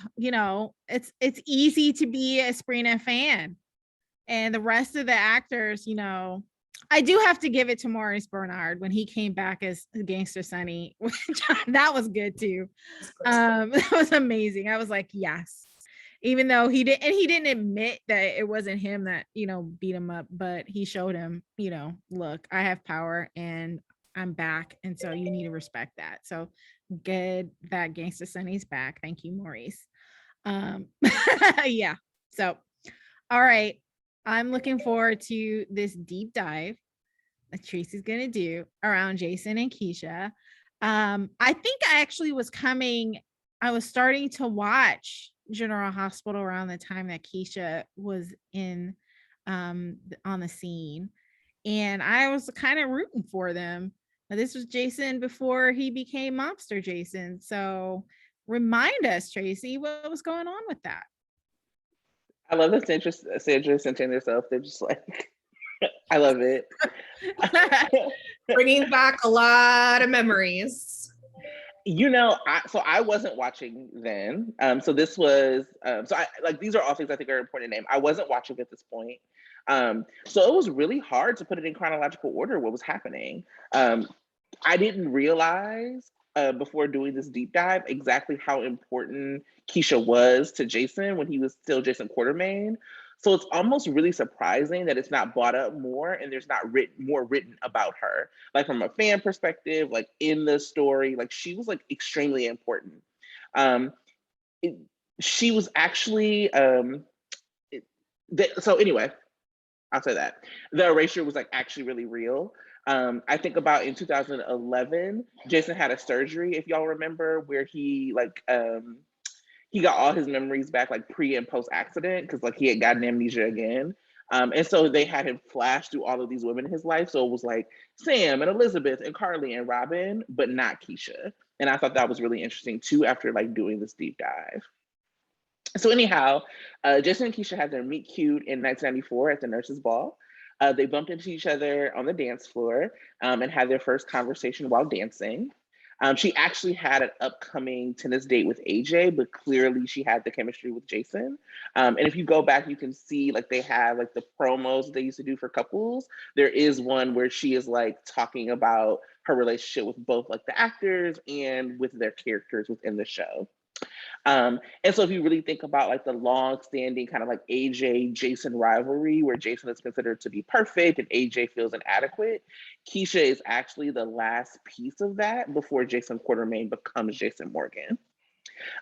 it's easy to be a Sprina fan, and the rest of the actors, I do have to give it to Maurice Bernard when he came back as Gangster Sonny. That was good too. That was amazing. I was like, yes. Even though he didn't admit that it wasn't him that, beat him up, but he showed him, look, I have power and I'm back. And so you need to respect that. So good that Gangsta Sonny's back. Thank you, Maurice. Yeah. So, all right. I'm looking forward to this deep dive that Tracy's going to do around Jason and Keisha. I think I actually I was starting to watch General Hospital around the time that Keisha was in on the scene, and I was kind of rooting for them. Now, this was Jason before he became Mobster Jason. So remind us, Tracy, what was going on with that? I love the Sandra centering herself. They're just like, I love it. Bringing back a lot of memories. I wasn't watching then. So this was, these are all things I think are important to name. I wasn't watching at this point. So it was really hard to put it in chronological order what was happening. I didn't realize before doing this deep dive exactly how important Keisha was to Jason when he was still Jason Quartermaine. So it's almost really surprising that it's not brought up more and there's not more written about her. Like from a fan perspective, like in the story, like she was like extremely important. Um, it, she was actually so anyway, I'll say that the erasure was like actually really real. I think about in 2011, Jason had a surgery, if y'all remember, where he got all his memories back like pre and post accident because like he had gotten amnesia again. And so they had him flash through all of these women in his life. So it was like Sam and Elizabeth and Carly and Robin, but not Keisha. And I thought that was really interesting too after like doing this deep dive. So anyhow, Jason and Keisha had their meet cute in 1994 at the nurses' ball. They bumped into each other on the dance floor and had their first conversation while dancing. She actually had an upcoming tennis date with AJ, but clearly she had the chemistry with Jason. And if you go back, you can see like they have like the promos they used to do for couples. There is one where she is like talking about her relationship with both like the actors and with their characters within the show. And so if you really think about like the long-standing kind of like AJ Jason rivalry, where Jason is considered to be perfect and AJ feels inadequate, Keisha is actually the last piece of that before Jason Quartermaine becomes Jason Morgan.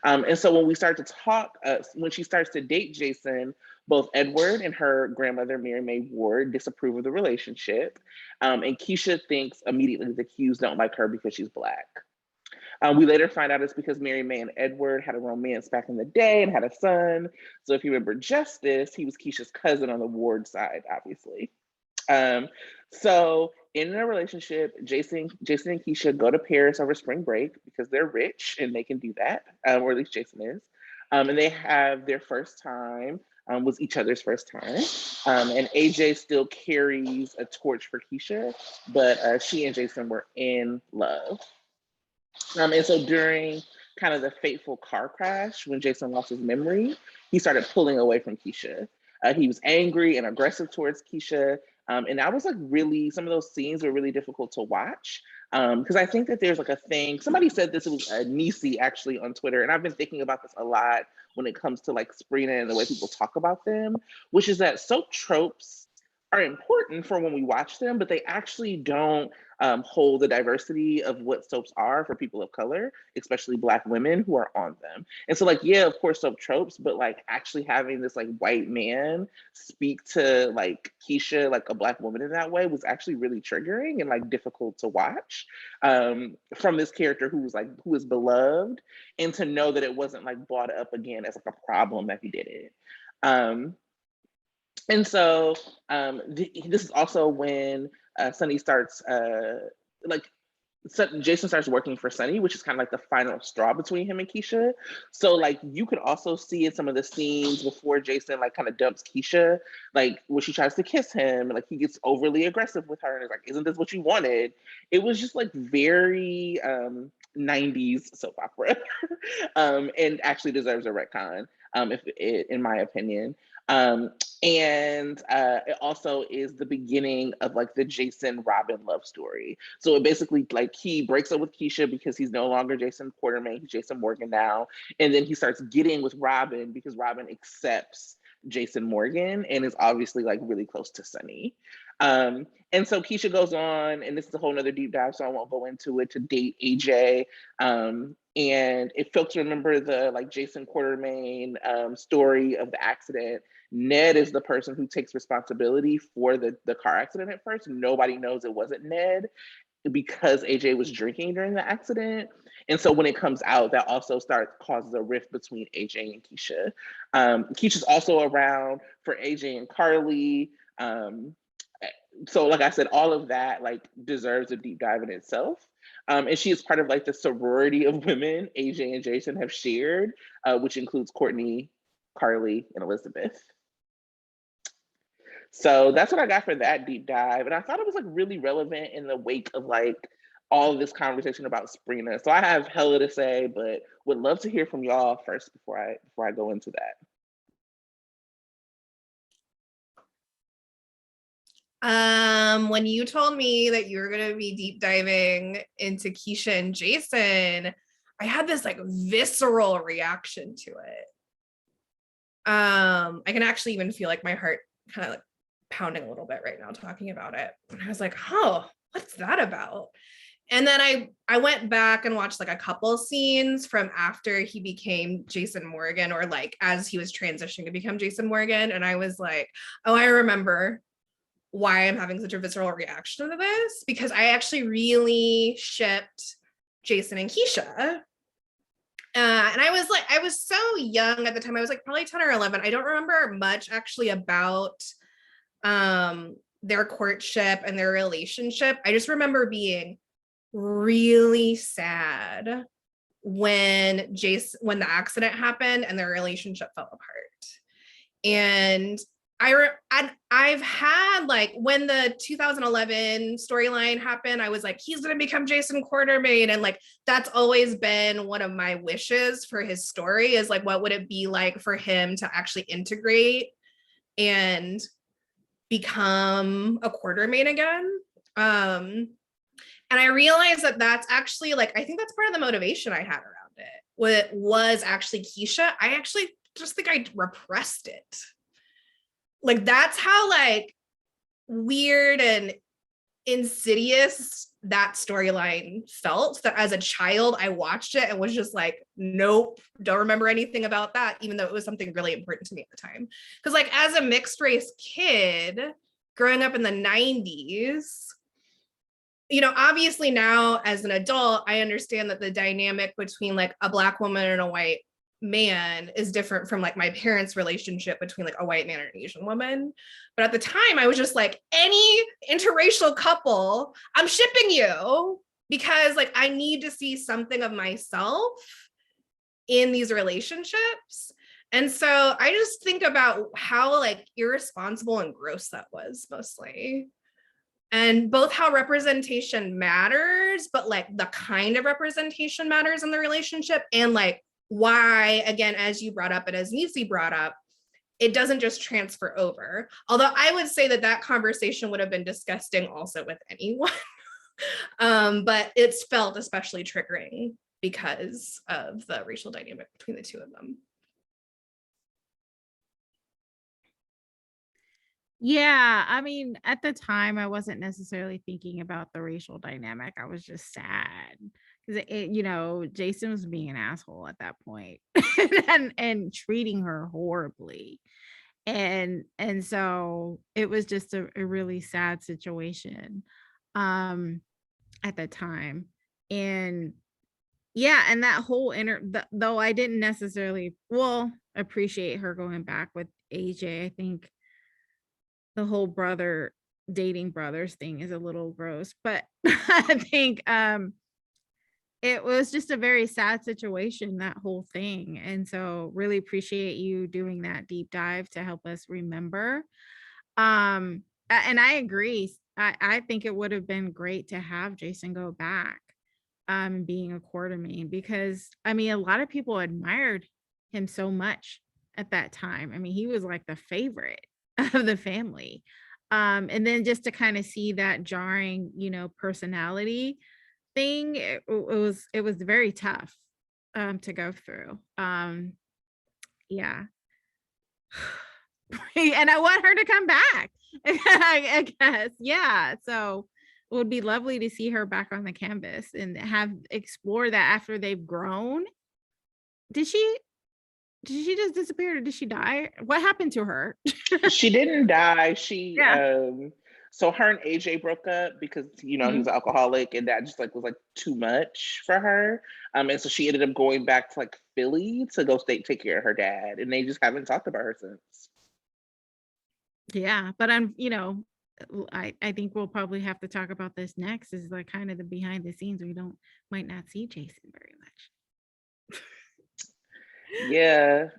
And so when we start to talk, when she starts to date Jason, both Edward and her grandmother, Mary Mae Ward, disapprove of the relationship. And Keisha thinks immediately the Hughes don't like her because she's Black. We later find out it's because Mary Mae and Edward had a romance back in the day and had a son. So if you remember Justice, he was Keisha's cousin on the Ward side, obviously. So in a relationship, Jason and Keisha go to Paris over spring break because they're rich and they can do that, or at least Jason is. And they have their first time, was each other's first time. And AJ still carries a torch for Keisha, but she and Jason were in love. And so during kind of the fateful car crash, when Jason lost his memory, he started pulling away from Keisha. He was angry and aggressive towards Keisha. And that was like really, some of those scenes were really difficult to watch. Because I think that there's like a thing, somebody said this, it was Nisi actually on Twitter, and I've been thinking about this a lot when it comes to like Sprina and the way people talk about them, which is that soap tropes are important for when we watch them, but they actually don't hold the diversity of what soaps are for people of color, especially Black women who are on them. And so like, yeah, of course, soap tropes, but like actually having this like white man speak to like Keisha, like a Black woman in that way was actually really triggering and like difficult to watch from this character who is beloved, and to know that it wasn't like brought up again as like a problem that he did it. And so this is also when Sunny starts like Jason starts working for Sunny, which is kind of like the final straw between him and Keisha. So like you could also see in some of the scenes before Jason like kind of dumps Keisha, like when she tries to kiss him, and like he gets overly aggressive with her and is like, "Isn't this what you wanted?" It was just like very 90s soap opera, and actually deserves a retcon, in my opinion. And it also is the beginning of like the Jason Robin love story. So it basically like he breaks up with Keisha because he's no longer Jason Quartermaine, he's Jason Morgan now. And then he starts getting with Robin because Robin accepts Jason Morgan and is obviously like really close to Sunny. And so Keisha goes on, and this is a whole nother deep dive, so I won't go into it, to date AJ. And if folks remember the like Jason Quartermaine story of the accident, Ned is the person who takes responsibility for the car accident at first. Nobody knows it wasn't Ned because AJ was drinking during the accident. And so when it comes out, that also causes a rift between AJ and Keisha. Keisha's also around for AJ and Carly. So like I said, all of that like deserves a deep dive in itself. And she is part of like the sorority of women AJ and Jason have shared, which includes Courtney, Carly, and Elizabeth. So that's what I got for that deep dive. And I thought it was like really relevant in the wake of like all of this conversation about Sprina. So I have hella to say, but would love to hear from y'all first before I go into that. When you told me that you were gonna be deep diving into Keisha and Jason, I had this like visceral reaction to it. I can actually even feel like my heart kind of like pounding a little bit right now talking about it. And I was like, oh, what's that about? And then I went back and watched like a couple scenes from after he became Jason Morgan, or like as he was transitioning to become Jason Morgan. And I was like, oh, I remember why I'm having such a visceral reaction to this, because I actually really shipped Jason and Keisha. And I was so young at the time. I was like probably 10 or 11. I don't remember much actually about their courtship and their relationship. I just remember being really sad when when the accident happened and their relationship fell apart. And I've had like when the 2011 storyline happened, I was like, he's gonna become Jason Quartermaine, and like that's always been one of my wishes for his story, is like what would it be like for him to actually integrate and become a Quartermaine again. And I realized that that's actually like, I think that's part of the motivation I had around it. What was actually Keisha, I actually just think I repressed it. Like that's how like weird and insidious that storyline felt, that as a child I watched it and was just like, nope, don't remember anything about that, even though it was something really important to me at the time. Because like as a mixed race kid growing up in the 90s, you know, obviously now as an adult, I understand that the dynamic between like a Black woman and a white man is different from like my parents' relationship between like a white man and an Asian woman. But at the time, I was just like, any interracial couple, I'm shipping you, because like I need to see something of myself in these relationships. And so I just think about how like irresponsible and gross that was mostly. And both how representation matters, but like the kind of representation matters in the relationship, and like why, again, as you brought up and as Nisi brought up, it doesn't just transfer over. Although I would say that that conversation would have been disgusting also with anyone. But it's felt especially triggering because of the racial dynamic between the two of them. Yeah, I mean, at the time, I wasn't necessarily thinking about the racial dynamic. I was just sad because you know, Jason was being an asshole at that point and treating her horribly, and so it was just a really sad situation, um, at the time, and yeah, and that whole though I didn't necessarily appreciate her going back with AJ. I think the whole brother dating brothers thing is a little gross, but I think it was just a very sad situation, that whole thing. And so really appreciate you doing that deep dive to help us remember. And I agree. I think it would have been great to have Jason go back being a Quartermaine, because I mean a lot of people admired him so much at that time. I mean, he was like the favorite of the family. And then just to kind of see that jarring, you know, personality thing, it was very tough to go through. Yeah. And I want her to come back. I guess. Yeah. So it would be lovely to see her back on the canvas and have explore that after they've grown. Did she just disappear, or did she die? What happened to her? She didn't die. She Yeah. so her and AJ broke up because you know he was an alcoholic, and that just like was like too much for her. And so she ended up going back to like Philly to go take care of her dad, and they just haven't talked about her since. Yeah, but I'm, you know, I think we'll probably have to talk about this next, is like kind of the behind the scenes. We might not see Jason very much. Yeah.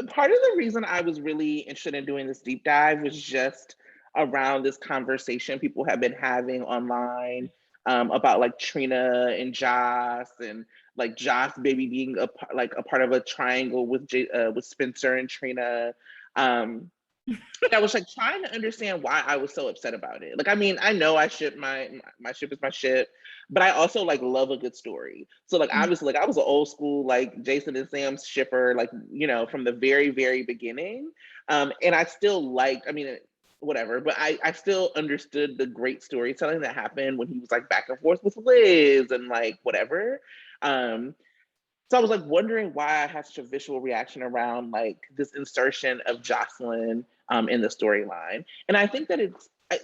Part of the reason I was really interested in doing this deep dive was just around this conversation people have been having online about like Trina and Joss, and like Joss maybe being like a part of a triangle with with Spencer and Trina. And I was like trying to understand why I was so upset about it. Like, I mean, I know I ship my ship is my ship, but I also like love a good story. So like obviously like I was an old school like Jason and Sam's shipper, like, you know, from the very, very beginning. And I still liked, I mean, whatever, but I still understood the great storytelling that happened when he was like back and forth with Liz and like whatever. Um, so I was like wondering why I had such a visual reaction around like this insertion of Jocelyn in the storyline. And I think that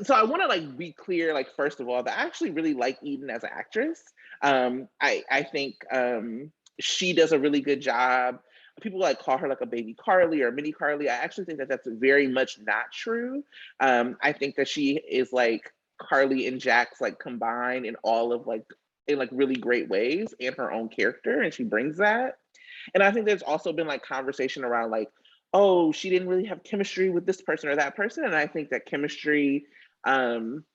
so I want to like be clear, like first of all, that I actually really like Eden as an actress. I think she does a really good job. People like call her like a baby Carly or mini Carly. I actually think that that's very much not true. I think that she is like Carly and Jax like combined in all of like in like really great ways and her own character, and she brings that. And I think there's also been like conversation around like, oh, she didn't really have chemistry with this person or that person. And I think that chemistry, um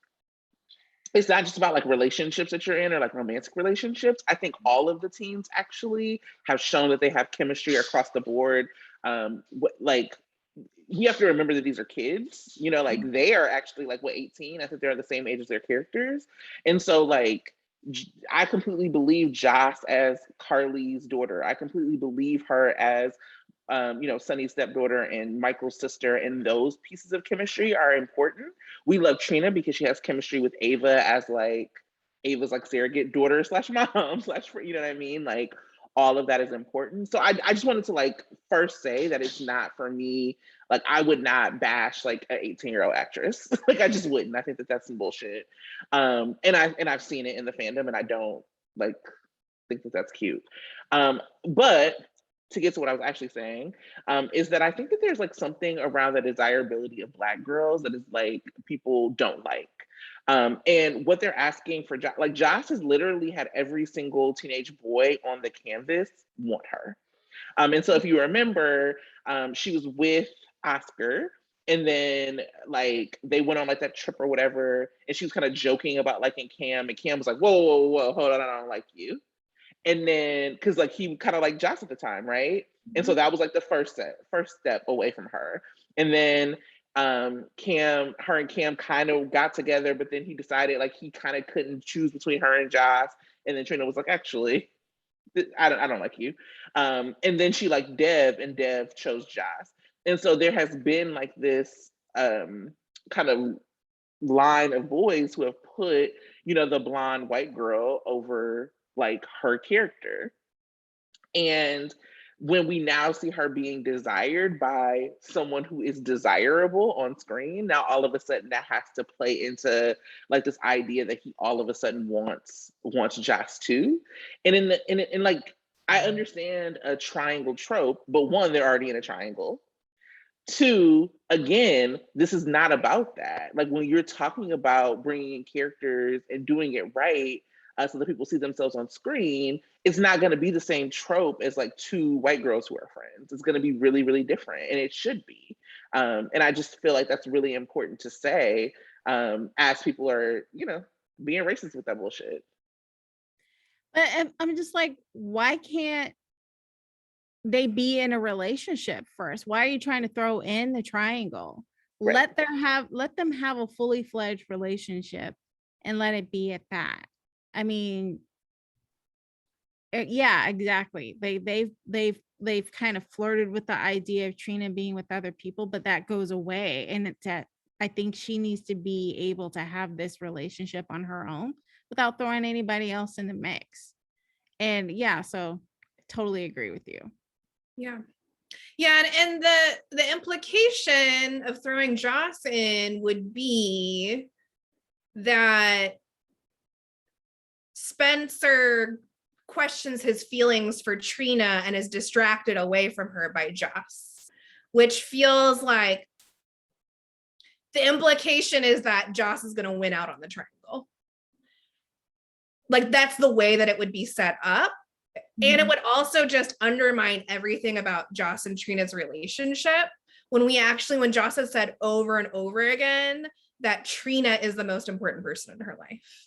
it's not just about like relationships that you're in or like romantic relationships. I think all of the teams actually have shown that they have chemistry across the board. Like you have to remember that these are kids, you know, like they are actually like what 18. I think they're the same age as their characters. And so like I completely believe Joss as Carly's daughter. I completely believe her as you know, Sunny's stepdaughter and Michael's sister, and those pieces of chemistry are important. We love Trina because she has chemistry with Ava as like Ava's like surrogate daughter slash mom slash, you know what I mean? Like all of that is important. So I just wanted to like first say that it's not for me. Like I would not bash like an 18-year-old actress. Like I just wouldn't. I think that that's some bullshit. And I've seen it in the fandom, and I don't like think that that's cute. But to get to what I was actually saying, is that I think that there's like something around the desirability of Black girls that is like people don't like. And what they're asking for, like Josh has literally had every single teenage boy on the canvas want her. And so if you remember, she was with Oscar, and then like they went on like that trip or whatever, and she was kind of joking about liking Cam, and Cam was like, whoa, whoa, whoa, hold on, I don't like you. And then because like he kind of like Joss at the time, right? And so that was like the first step away from her. And then her and Cam kind of got together, but then he decided like he kind of couldn't choose between her and Joss. And then Trina was like, actually, I don't like you. And then she like Dev, and Dev chose Joss. And so there has been like this kind of line of boys who have put, you know, the blonde white girl over like her character. And when we now see her being desired by someone who is desirable on screen, now all of a sudden that has to play into like this idea that he all of a sudden wants Joss too. And in like I understand a triangle trope, but one, they're already in a triangle. Two, again, this is not about that. Like when you're talking about bringing in characters and doing it right, so that people see themselves on screen, it's not going to be the same trope as like two white girls who are friends. It's going to be really, really different, and it should be. And I just feel like that's really important to say as people are, you know, being racist with that bullshit. But I'm just like, why can't they be in a relationship first? Why are you trying to throw in the triangle? Right. Let them have a fully fledged relationship and let it be at that. I mean, yeah, exactly. They've kind of flirted with the idea of Trina being with other people, but that goes away. And it's that I think she needs to be able to have this relationship on her own without throwing anybody else in the mix. And yeah, so I totally agree with you. Yeah. Yeah, and the implication of throwing Joss in would be that Spencer questions his feelings for Trina and is distracted away from her by Joss, which feels like the implication is that Joss is going to win out on the triangle. Like that's the way that it would be set up. And it would also just undermine everything about Joss and Trina's relationship when Joss has said over and over again that Trina is the most important person in her life.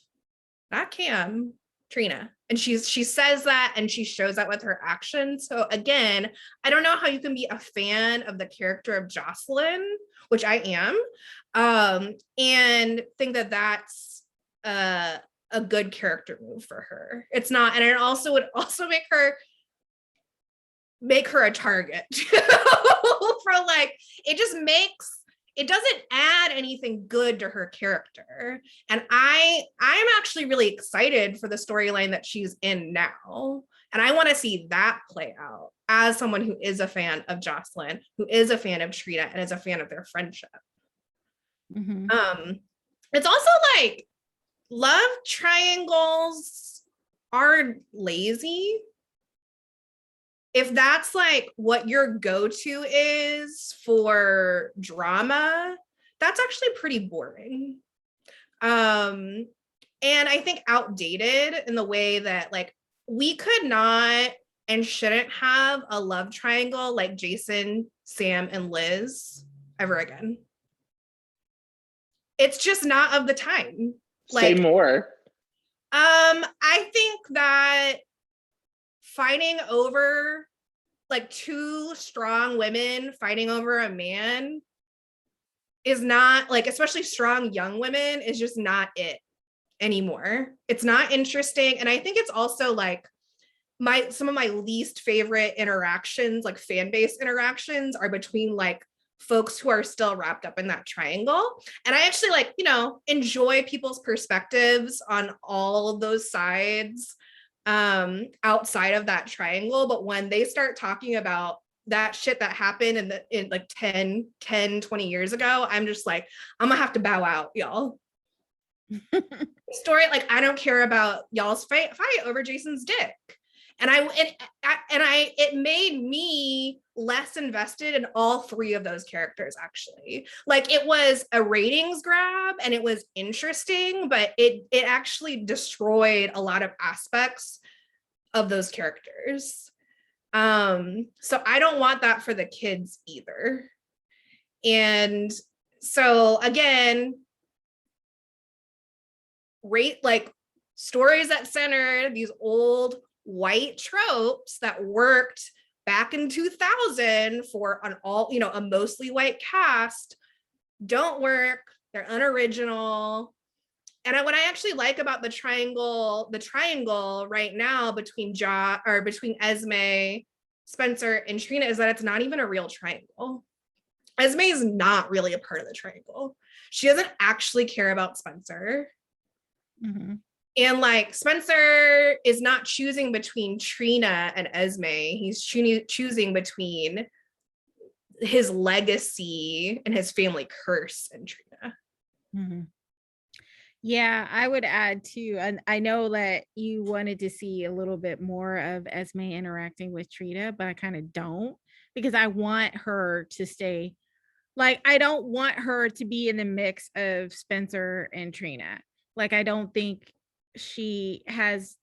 Not Cam, Trina. And she says that, and she shows that with her actions. So again, I don't know how you can be a fan of the character of Jocelyn, which I am, and think that that's a good character move for her. It's not, and it also would also make her a target for like, it doesn't add anything good to her character. And I'm actually really excited for the storyline that she's in now. And I want to see that play out as someone who is a fan of Jocelyn, who is a fan of Trina, and is a fan of their friendship. Mm-hmm. It's also like, love triangles are lazy. If that's like what your go-to is for drama, that's actually pretty boring. And I think outdated in the way that like we could not and shouldn't have a love triangle like Jason, Sam, and Liz ever again. It's just not of the time. Say more. I think that fighting over, like, two strong women fighting over a man is not, like, especially strong young women, is just not it anymore. It's not interesting. And I think it's also like some of my least favorite interactions, like fan base interactions, are between like folks who are still wrapped up in that triangle. And I actually like, enjoy people's perspectives on all of those sides outside of that triangle. But when they start talking about that shit that happened in like 10, 20 years ago, I'm just like, I'm gonna have to bow out, y'all. Story, like, I don't care about y'all's fight over Jason's dick. And it made me less invested in all three of those characters, actually. Like, it was a ratings grab and it was interesting, but it actually destroyed a lot of aspects of those characters. So I don't want that for the kids either. And so again, like stories that center these old white tropes that worked back in 2000 for an a mostly white cast don't work. They're unoriginal. And what I actually like about the triangle right now between Esme, Spencer, and Trina is that it's not even a real triangle. Esme is not really a part of the triangle. She doesn't actually care about Spencer. Mm-hmm. And like, Spencer is not choosing between Trina and Esme. He's choosing between his legacy and his family curse and Trina. Mm-hmm. Yeah, I would add too, and I know that you wanted to see a little bit more of Esme interacting with Trina, but I kind of don't, because I want her to stay, like, I don't want her to be in the mix of Spencer and Trina. Like, I don't think she has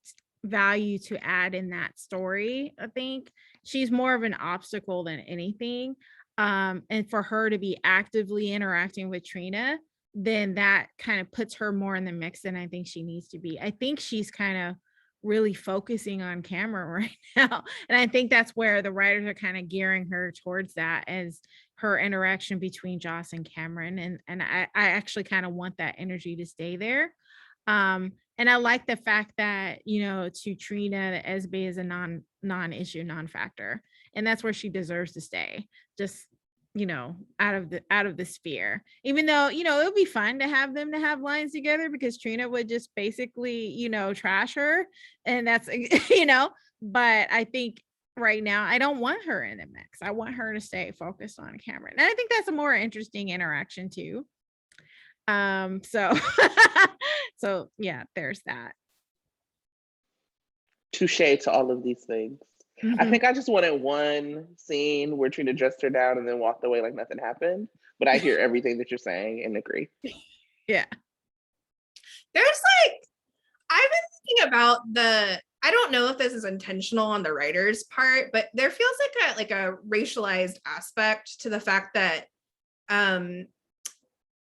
value to add in that story. I think she's more of an obstacle than anything. And for her to be actively interacting with Trina, then that kind of puts her more in the mix than I think she needs to be. I think she's kind of really focusing on camera right now. And I think that's where the writers are kind of gearing her towards that, as her interaction between Joss and Cameron. And I actually kind of want that energy to stay there. And I like the fact that, to Trina, Esme is a non-issue, non-factor. And that's where she deserves to stay. Just, out of the sphere, even though, it would be fun to have them to have lines together, because Trina would just basically, trash her. And that's, but I think right now, I don't want her in the mix. I want her to stay focused on camera. And I think that's a more interesting interaction too. So so yeah, there's that. Touche to all of these things. Mm-hmm. I think I just wanted one scene where Trina dressed her down and then walked away like nothing happened. But I hear everything that you're saying and agree. Yeah. There's like, I've been thinking about I don't know if this is intentional on the writer's part, but there feels like a racialized aspect to the fact that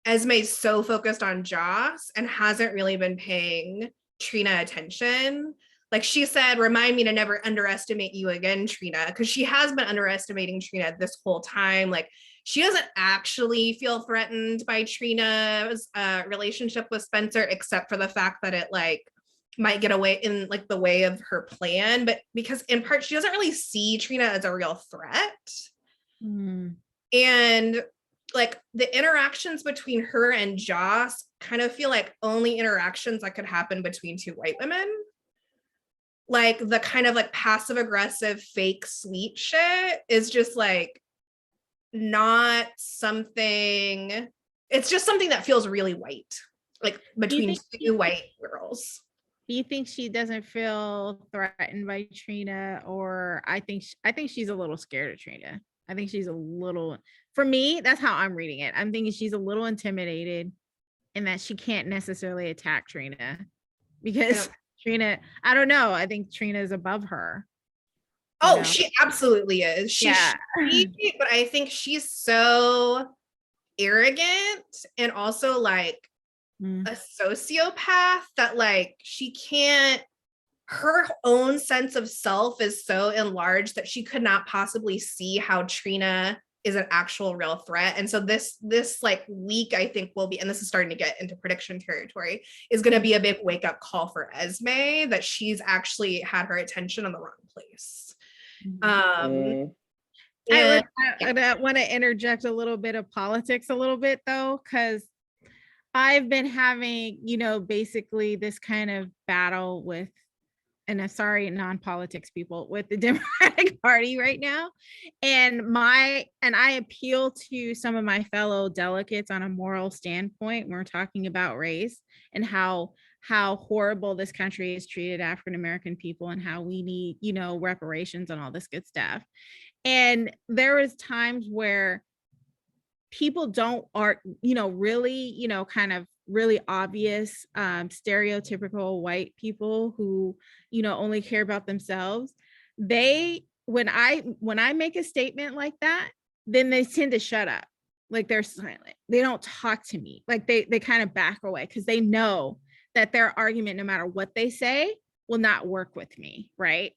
Esme's so focused on Joss and hasn't really been paying Trina attention. Like she said, remind me to never underestimate you again, Trina, because she has been underestimating Trina this whole time. Like she doesn't actually feel threatened by Trina's relationship with Spencer, except for the fact that it like might get away in like the way of her plan, but because in part she doesn't really see Trina as a real threat. And like the interactions between her and Joss kind of feel like only interactions that could happen between two white women. Like the kind of like passive aggressive fake sweet shit is just like not something, it's just something that feels really white, like between two white girls. Do you think she doesn't feel threatened by Trina? Or I think she's a little scared of Trina. I think she's a little, for me, that's how I'm reading it. I'm thinking she's a little intimidated and that she can't necessarily attack Trina because Trina, I don't know. I think Trina is above her. Oh, she absolutely is. She, but I think she's so arrogant and also like a sociopath that like she can't, her own sense of self is so enlarged that she could not possibly see how Trina is an actual real threat. And so this like week, I think will be, and this is starting to get into prediction territory, is going to be a big wake up call for Esme that she's actually had her attention on the wrong place. I want to interject a little bit of politics a little bit though, because I've been having, basically this kind of battle with, and I'm sorry, non-politics people, with the Democratic Party right now. And I appeal to some of my fellow delegates on a moral standpoint when we're talking about race and how horrible this country has treated African-American people and how we need, reparations and all this good stuff. And there is times where people really, kind of really obvious stereotypical white people who, only care about themselves. When I make a statement like that, then they tend to shut up. Like they're silent. They don't talk to me. Like they kind of back away because they know that their argument, no matter what they say, will not work with me. Right.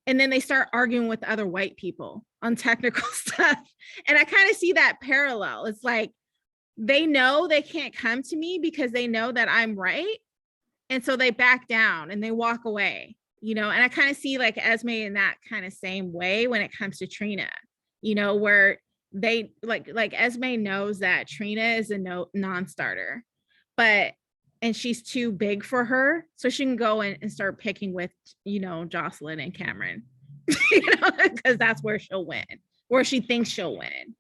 And then they start arguing with other white people on technical stuff. And I kind of see that parallel. It's like, they know they can't come to me because they know that I'm right. And so they back down and they walk away, and I kind of see like Esme in that kind of same way when it comes to Trina, where they like Esme knows that Trina is a non-starter, and she's too big for her. So she can go and start picking with, Jocelyn and Cameron, because that's where she'll win, where she thinks she'll win,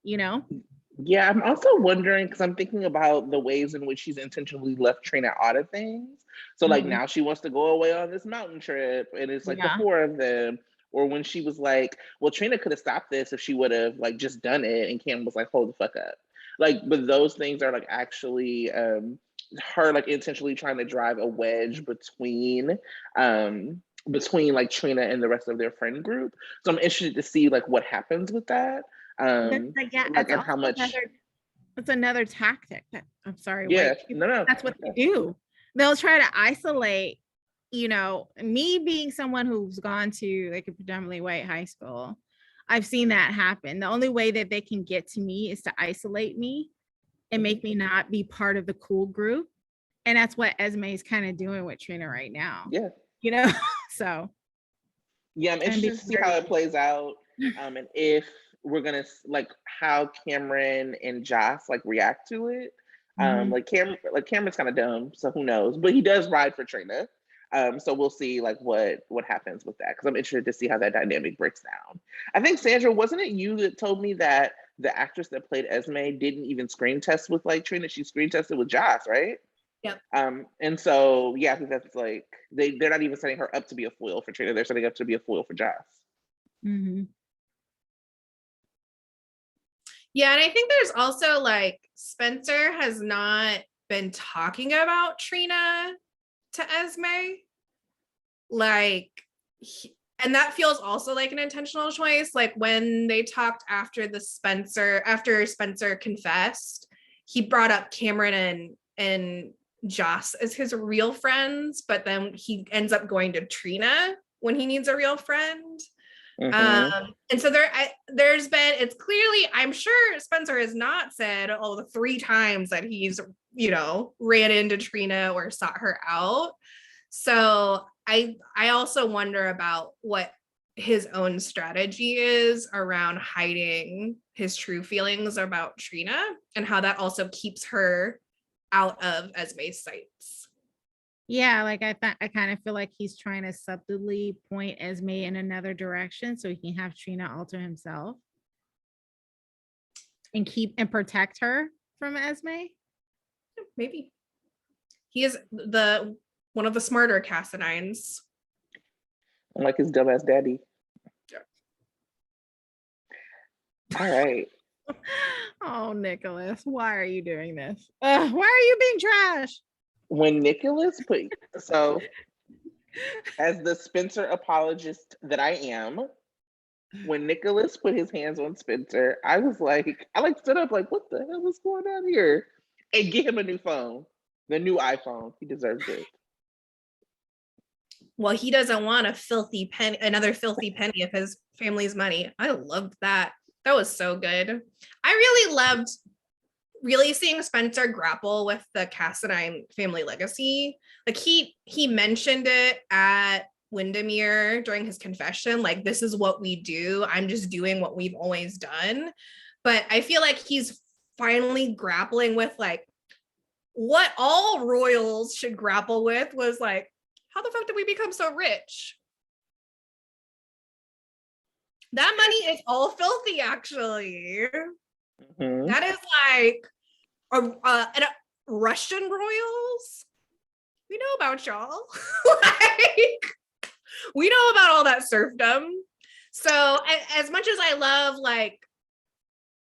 Yeah, I'm also wondering because I'm thinking about the ways in which she's intentionally left Trina out of things. So like now she wants to go away on this mountain trip and it's like the four of them. Or when she was like, well, Trina could have stopped this if she would have like just done it. And Cam was like, hold the fuck up. Like, but those things are like actually her like intentionally trying to drive a wedge between like Trina and the rest of their friend group. So I'm interested to see like what happens with that. Like how much it's another tactic that I'm sorry, that's what they do. They'll try to isolate, me being someone who's gone to like a predominantly white high school. I've seen that happen. The only way that they can get to me is to isolate me and make me not be part of the cool group. And that's what Esme is kind of doing with Trina right now. Yeah. So yeah, I'm interested to see how it plays out. And if we're gonna like how Cameron and Joss like react to it. Cameron's kind of dumb, so who knows? But he does ride for Trina. So we'll see like what happens with that because I'm interested to see how that dynamic breaks down. I think Sandra, wasn't it you that told me that the actress that played Esme didn't even screen test with like Trina? She screen tested with Joss, right? Yep. And so I think that's like they're not even setting her up to be a foil for Trina. They're setting up to be a foil for Joss. Yeah, and I think there's also like Spencer has not been talking about Trina to Esme. Like, and that feels also like an intentional choice. Like when they talked after Spencer confessed, he brought up Cameron and Joss as his real friends, but then he ends up going to Trina when he needs a real friend. And so there's been, it's clearly, I'm sure Spencer has not said, oh, the 3 times that he's, ran into Trina or sought her out. So I also wonder about what his own strategy is around hiding his true feelings about Trina and how that also keeps her out of Esme's sights. Yeah, like I kind of feel like he's trying to subtly point Esme in another direction so he can have Trina alter himself and keep and protect her from Esme. Maybe he is one of the smarter Cassinines. Like his dumbass daddy. Yeah. All right. Oh, Nikolas, why are you doing this? Why are you being trash? When Nikolas as the Spencer apologist that I am, when Nikolas put his hands on Spencer, I was like, stood up like, what the hell is going on here? And get him a new phone, the new iPhone. He deserves it. Well, he doesn't want another filthy penny of his family's money. I loved that. That was so good. I really loved seeing Spencer grapple with the Cassinine family legacy. Like he mentioned it at Windermere during his confession, like, this is what we do. I'm just doing what we've always done. But I feel like he's finally grappling with like what all royals should grapple with was like, how the fuck did we become so rich? That money is all filthy, actually. That is like Russian royals. We know about y'all. Like, we know about all that serfdom. So as much as I love, like,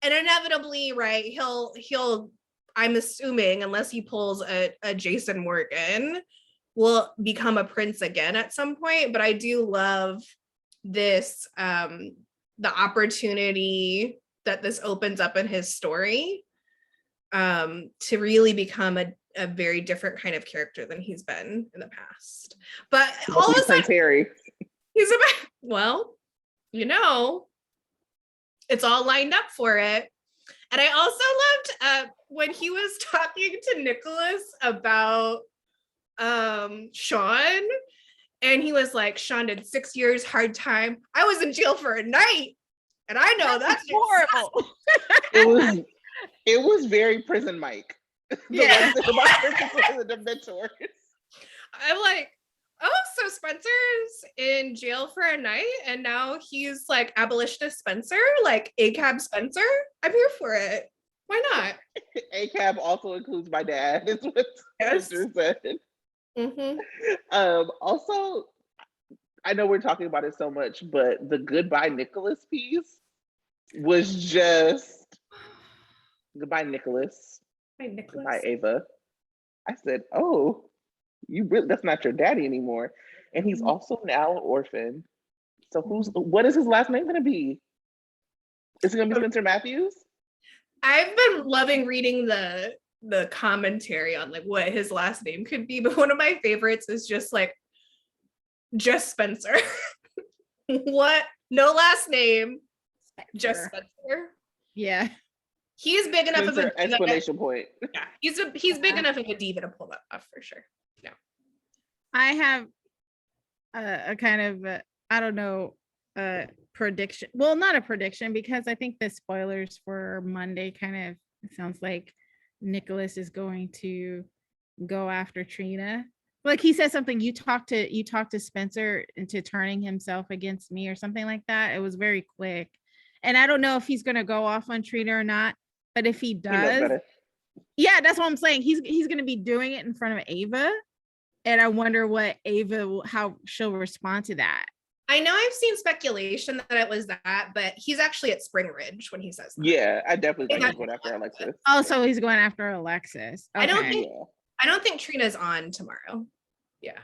and inevitably, right, he'll I'm assuming, unless he pulls a Jason Morgan, will become a prince again at some point. But I do love this, the opportunity that this opens up in his story, to really become a very different kind of character than he's been in the past. But all of a sudden, Harry. He's about, well, it's all lined up for it. And I also loved when he was talking to Nikolas about Sean, and he was like, Sean did 6 years, hard time. I was in jail for a night, and I know that's horrible. It was very Prison Mike. Yeah. The mentors. I'm like, oh, so Spencer's in jail for a night and now he's like abolitionist Spencer, like ACAB Spencer. I'm here for it. Why not? ACAB also includes my dad, is what Spencer said. Also, I know we're talking about it so much, but the goodbye Nikolas piece was just goodbye Nikolas. Goodbye Ava. I said, oh, that's not your daddy anymore. And he's also now an orphan. So what is his last name gonna be? Is it gonna be Spencer Matthews? I've been loving reading the commentary on like what his last name could be, but one of my favorites is just Spencer. What? No last name, just Spencer. Yeah. He's big enough Spencer, of a exclamation point. Yeah, he's big enough of a diva to pull that off for sure. No. I have a kind of I don't know, prediction. Well, not a prediction, because I think the spoilers for Monday kind of sounds like Nikolas is going to go after Trina. Like he said something, you talked to Spencer into turning himself against me or something like that. It was very quick. And I don't know if he's going to go off on Trina or not, but if he does, yeah, that's what I'm saying. He's going to be doing it in front of Ava. And I wonder what how she'll respond to that. I know I've seen speculation that it was that, but he's actually at Spring Ridge when he says that. Yeah, I definitely think he's going after Alexis. Oh, so he's going after Alexis. Okay. I don't think Trina's on tomorrow. Yeah.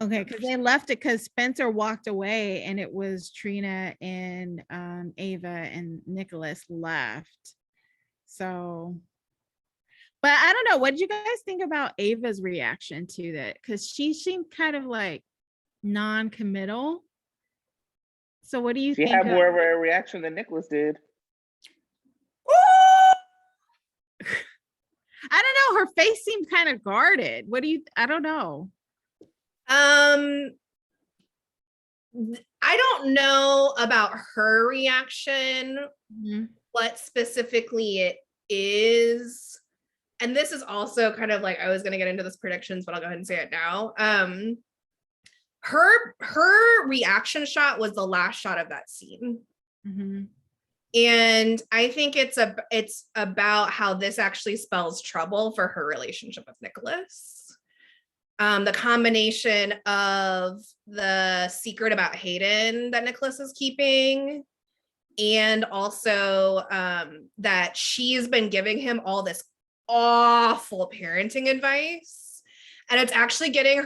Okay, because they left it because Spencer walked away and it was Trina and Ava and Nikolas left. So But I don't know. What did you guys think about Ava's reaction to that? Because she seemed kind of like non-committal. So what do you She think had more of a reaction than Nikolas did. I don't know. Her face seemed kind of guarded. I don't know. I don't know about her reaction, what specifically it is. And this is also kind of like, I was going to get into this predictions, but I'll go ahead and say it now. Her reaction shot was the last shot of that scene. And I think it's about how this actually spells trouble for her relationship with Nikolas. The combination of the secret about Hayden that Nikolas is keeping, and also that she's been giving him all this awful parenting advice, and it's actually getting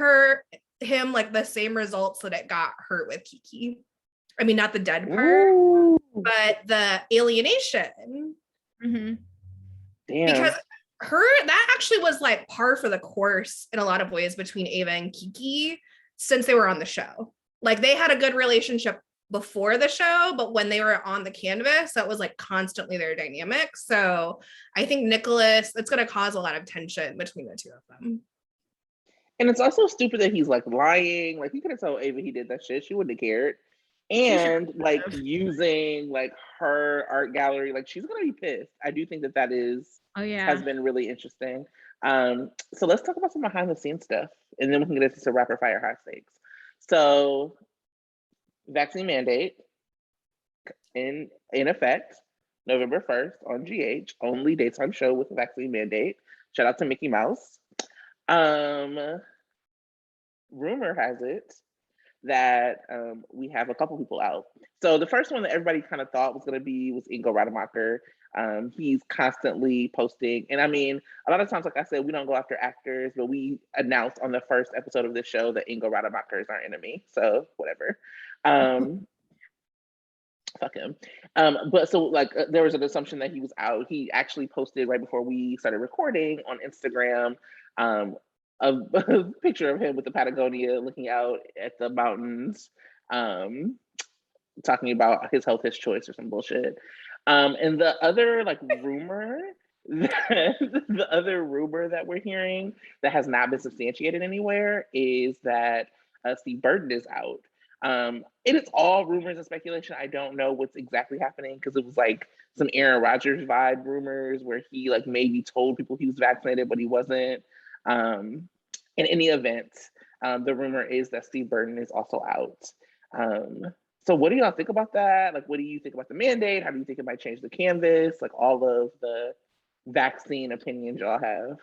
him like the same results that it got her with Kiki. I mean, not the dead part, but the alienation. Damn. Because that actually was like par for the course in a lot of ways between Ava and Kiki since they were on the show. Like they had a good relationship before the show, but when they were on the canvas, that was like constantly their dynamic. So I think Nikolas, it's going to cause a lot of tension between the two of them. And it's also stupid that he's like lying. Like he could have told Ava he did that shit. She wouldn't have cared. And like using like her art gallery, like she's gonna be pissed. I do think that is has been really interesting. So let's talk about some behind the scenes stuff, and then we can get into some rapid fire high stakes. So vaccine mandate in effect November 1st on GH, only daytime show with a vaccine mandate. Shout out to Mickey Mouse. Rumor has it that we have a couple people out. So the first one that everybody kind of thought was going to be was Ingo Rademacher. He's constantly posting. And I mean, a lot of times, like I said, we don't go after actors, but we announced on the first episode of this show that Ingo Rademacher is our enemy. So whatever. Fuck him. But so like there was an assumption that he was out. He actually posted right before we started recording on Instagram a picture of him with the Patagonia looking out at the mountains, talking about his health, his choice, or some bullshit. And the other like rumor, the other rumor that we're hearing that has not been substantiated anywhere is that Steve Burton is out. It is all rumors and speculation. I don't know what's exactly happening because it was like some Aaron Rodgers vibe rumors where he like maybe told people he was vaccinated, but he wasn't. In any event, the rumor is that Steve Burton is also out. So what do y'all think about that? Like, what do you think about the mandate? How do you think it might change the canvas? Like all of the vaccine opinions y'all have.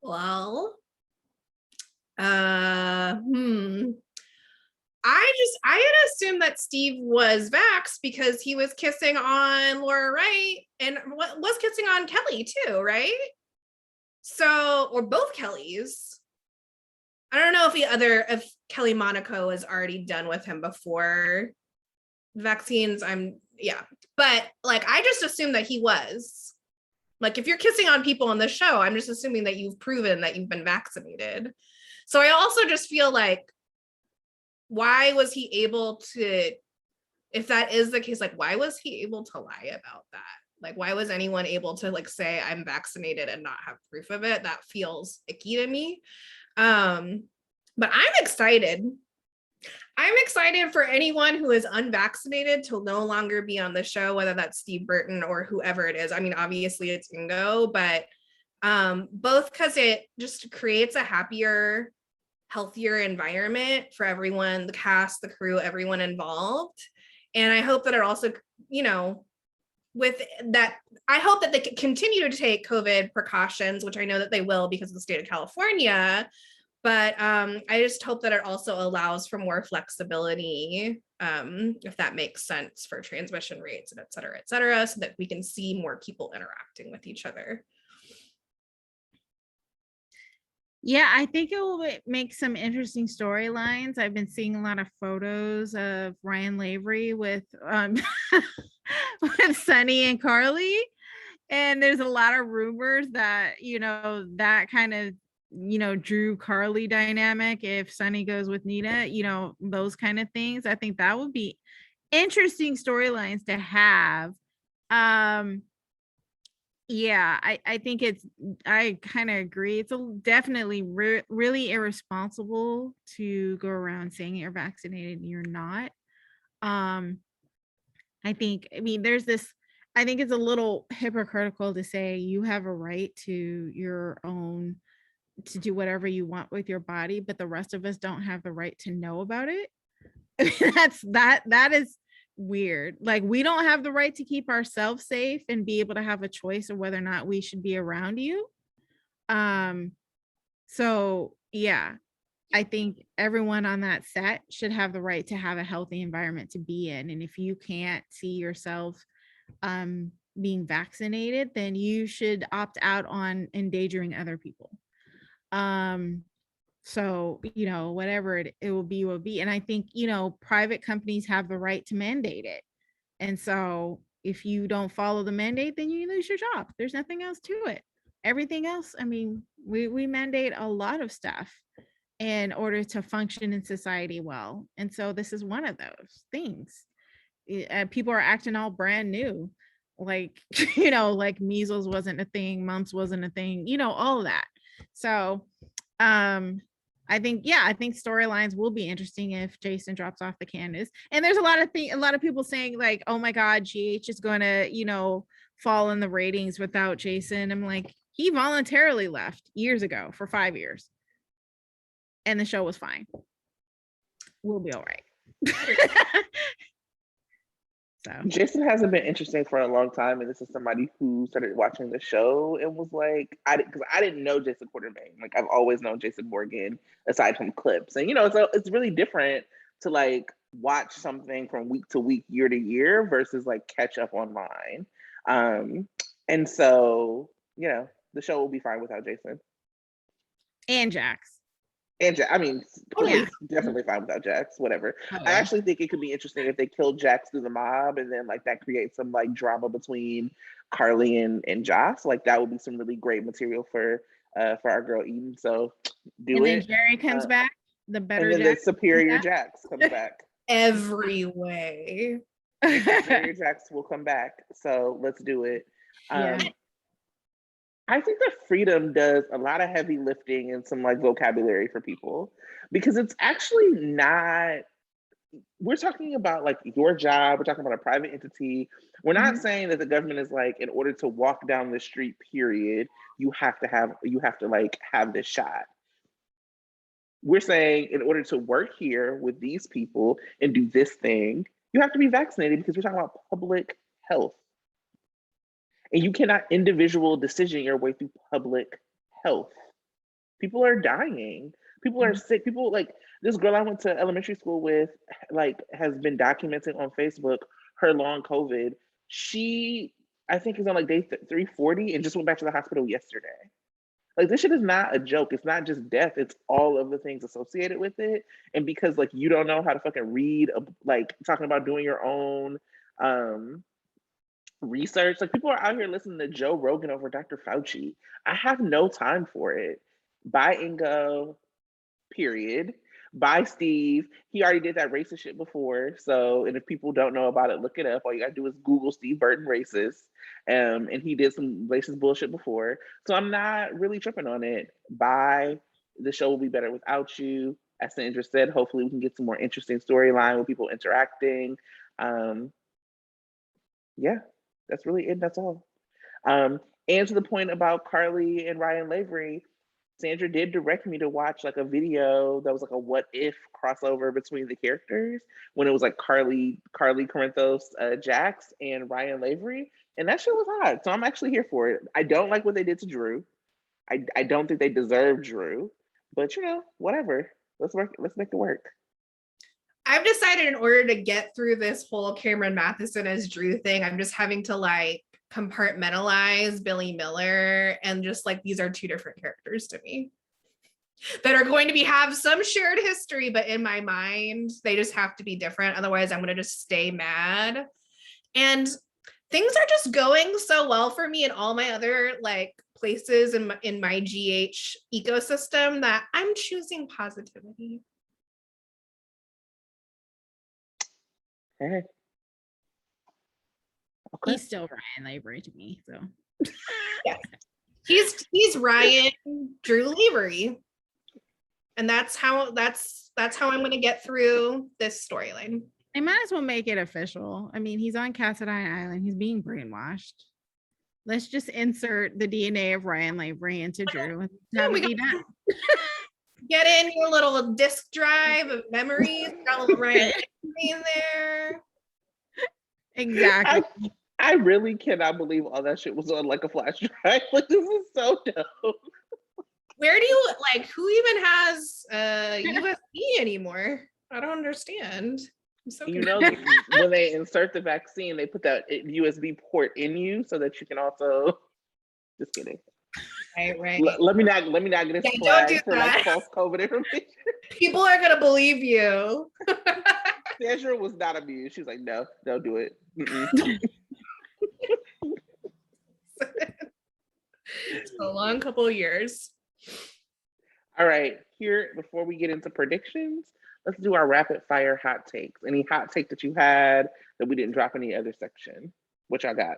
Well, I had assumed that Steve was vaxxed because he was kissing on Laura Wright and was kissing on Kelly too, right? So, or both Kellys. I don't know if Kelly Monaco was already done with him before vaccines. But like I just assumed that he was. Like if you're kissing on people on the show, I'm just assuming that you've proven that you've been vaccinated. So I also just feel like, why was he able to, if that is the case, like why was he able to lie about that? Like why was anyone able to like say I'm vaccinated and not have proof of it? That feels icky to me. But I'm excited. I'm excited for anyone who is unvaccinated to no longer be on the show, whether that's Steve Burton or whoever it is. I mean, obviously it's Ingo, but both because it just creates a happier, healthier environment for everyone, the cast, the crew, everyone involved. And I hope that it also, with that, I hope that they can continue to take COVID precautions, which I know that they will because of the state of California. But I just hope that it also allows for more flexibility, if that makes sense, for transmission rates and et cetera, so that we can see more people interacting with each other. Yeah, I think it will make some interesting storylines. I've been seeing a lot of photos of Ryan Lavery with with Sunny and Carly. And there's a lot of rumors that, that kind of, Drew Carly dynamic, if Sunny goes with Nina, those kind of things. I think that would be interesting storylines to have. Yeah, I think I kind of agree. It's definitely really irresponsible to go around saying you're vaccinated and you're not. Um, I think it's a little hypocritical to say you have a right to your own, to do whatever you want with your body, but the rest of us don't have the right to know about it. That is weird. Like, we don't have the right to keep ourselves safe and be able to have a choice of whether or not we should be around you. So yeah, I think everyone on that set should have the right to have a healthy environment to be in. And if you can't see yourself being vaccinated, then you should opt out on endangering other people. So, whatever it will be. And I think, private companies have the right to mandate it. And so if you don't follow the mandate, then you lose your job. There's nothing else to it. Everything else, I mean, we mandate a lot of stuff in order to function in society well. And so this is one of those things. People are acting all brand new. Like, like measles wasn't a thing, mumps wasn't a thing, all of that. So I think storylines will be interesting if Jason drops off the Candace. And there's a lot of people saying like, oh my God, GH is going to, fall in the ratings without Jason. I'm like, he voluntarily left years ago for 5 years. And the show was fine. We'll be all right. So Jason hasn't been interesting for a long time, and this is somebody who started watching the show and was like, because I didn't know Jason Quartermaine. Like, I've always known Jason Morgan aside from clips, and so it's really different to like watch something from week to week, year to year, versus like catch up online. And so the show will be fine without Jason and Jax. and I mean, yeah. definitely fine without Jax. Whatever. Oh, I yeah. actually think it could be interesting if they kill Jax through the mob, and then like that creates some like drama between Carly and Joss. Like that would be some really great material for our girl Eden. So do and it. then Jerry comes back. The better, and then Jax the superior Jax comes back. Every way. Superior Jax will come back. So let's do it. Yeah. I think that freedom does a lot of heavy lifting and some like vocabulary for people, because it's actually not, we're talking about like your job, we're talking about a private entity. We're not saying that the government is like, in order to walk down the street, period, you have to like have this shot. We're saying in order to work here with these people and do this thing, you have to be vaccinated, because we're talking about public health. And you cannot individual decision your way through public health. People are dying. People are sick. People, like this girl I went to elementary school with, like has been documenting on Facebook her long COVID. She, I think, is on like day 340 and just went back to the hospital yesterday. Like, this shit is not a joke. It's not just death. It's all of the things associated with it. And because like you don't know how to fucking read, like talking about doing your own research. Like, people are out here listening to Joe Rogan over Dr. Fauci. I have no time for it. Bye, Ingo. Period. Bye, Steve. He already did that racist shit before. So, and if people don't know about it, look it up. All you gotta do is Google Steve Burton racist. And he did some racist bullshit before. So I'm not really tripping on it. Bye. The show will be better without you. As Sandra said, hopefully we can get some more interesting storyline with people interacting. Yeah, that's really it. That's all. And to the point about Carly and Ryan Lavery, Sandra did direct me to watch like a video that was like a what if crossover between the characters, when it was like Carly Corinthos, Jax, and Ryan Lavery, and that shit was hot. So I'm actually here for it. I don't like what they did to Drew. I don't think they deserve Drew, but whatever. Let's make it work. I've decided, in order to get through this whole Cameron Matheson as Drew thing, I'm just having to like compartmentalize Billy Miller, and just like, these are two different characters to me that are going to have some shared history, but in my mind they just have to be different. Otherwise I'm going to just stay mad. And things are just going so well for me in all my other like places in my GH ecosystem that I'm choosing positivity. Okay. Okay. He's still Ryan Lavery to me, so. Yes. He's Ryan Drew Lavery. And that's how I'm going to get through this storyline. They might as well make it official. I mean, he's on Cassadine Island. He's being brainwashed. Let's just insert the DNA of Ryan Lavery into Drew and have it be done. Get in your little disk drive of memories. Got a little Ryan Lavery in there. Exactly. I really cannot believe all that shit was on like a flash drive. Like, this is so dope. Where do you like? Who even has USB anymore? I don't understand. I'm so you know, when they insert the vaccine, they put that USB port in you so that you can also. Just kidding. Right. Let me not get this flag for like false COVID information. People are gonna believe you. Sandra was not amused. She's like, no, don't do it. It's a long couple of years. All right, here, before we get into predictions, let's do our rapid fire hot takes. Any hot take that you had that we didn't drop in the other section? Which I got.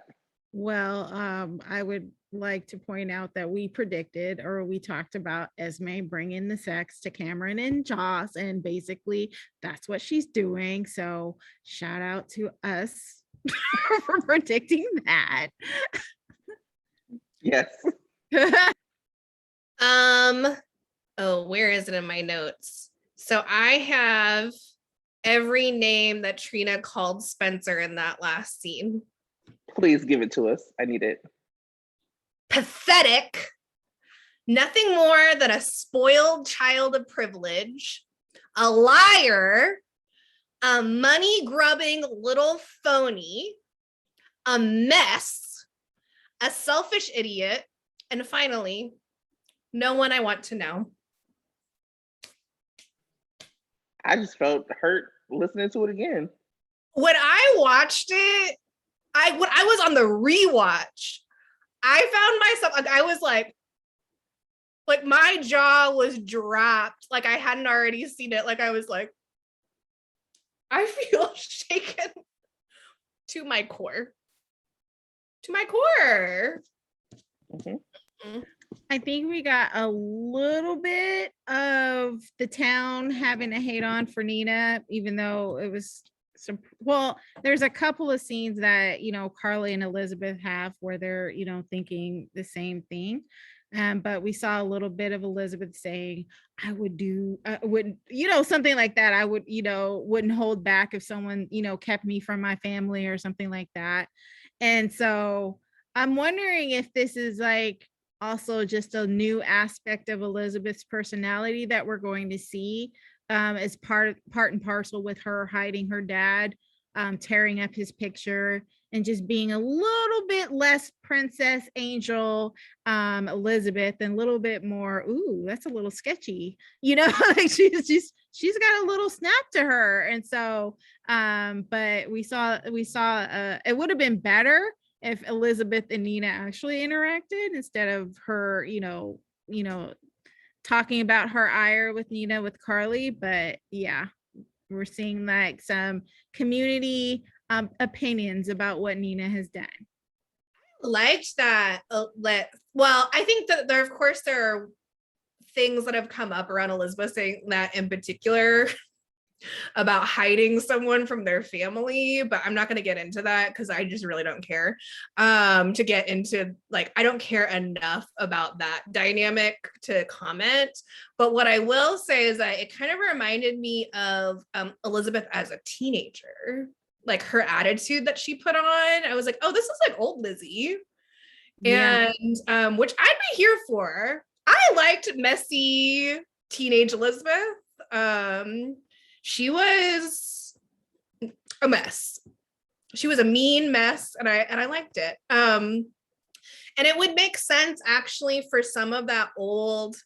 Well, I would like to point out that we predicted, or we talked about Esme bringing the sex to Cameron and Joss, and basically that's what she's doing. So shout out to us for predicting that. Yes. Oh, where is it in my notes? So I have every name that Trina called Spencer in that last scene. Please give it to us. I need it. Pathetic. Nothing more than a spoiled child of privilege, a liar, a money-grubbing little phony, a mess, a selfish idiot, and finally, no one I want to know. I just felt hurt listening to it again. When I watched it, when I was on the rewatch, I found myself, like, I was like my jaw was dropped. Like I hadn't already seen it. Like I was like, I feel shaken to my core. To my core. Mm-hmm. I think we got a little bit of the town having a hate on for Nina, even though it was there's a couple of scenes that, Carly and Elizabeth have where they're, thinking the same thing. But we saw a little bit of Elizabeth saying, I would something like that. I would, wouldn't hold back if someone, kept me from my family or something like that. And so I'm wondering if this is like also just a new aspect of Elizabeth's personality that we're going to see as part and parcel with her hiding her dad, tearing up his picture, and just being a little bit less Princess Angel Elizabeth and a little bit more, ooh, that's a little sketchy, like she's got a little snap to her. And so but we saw it would have been better if Elizabeth and Nina actually interacted instead of her, talking about her ire with Nina with Carly. But yeah, we're seeing like some community opinions about what Nina has done. Liked that. Well, I think that there are things that have come up around Elizabeth saying that in particular about hiding someone from their family, but I'm not going to get into that because I just really don't care to get into, like, I don't care enough about that dynamic to comment. But what I will say is that it kind of reminded me of Elizabeth as a teenager, like her attitude that she put on. I was like, oh, this is like old Lizzie. Yeah. And which I'd be here for. I liked messy teenage Elizabeth. She was a mess. She was a mean mess, and I liked it. And it would make sense actually for some of that old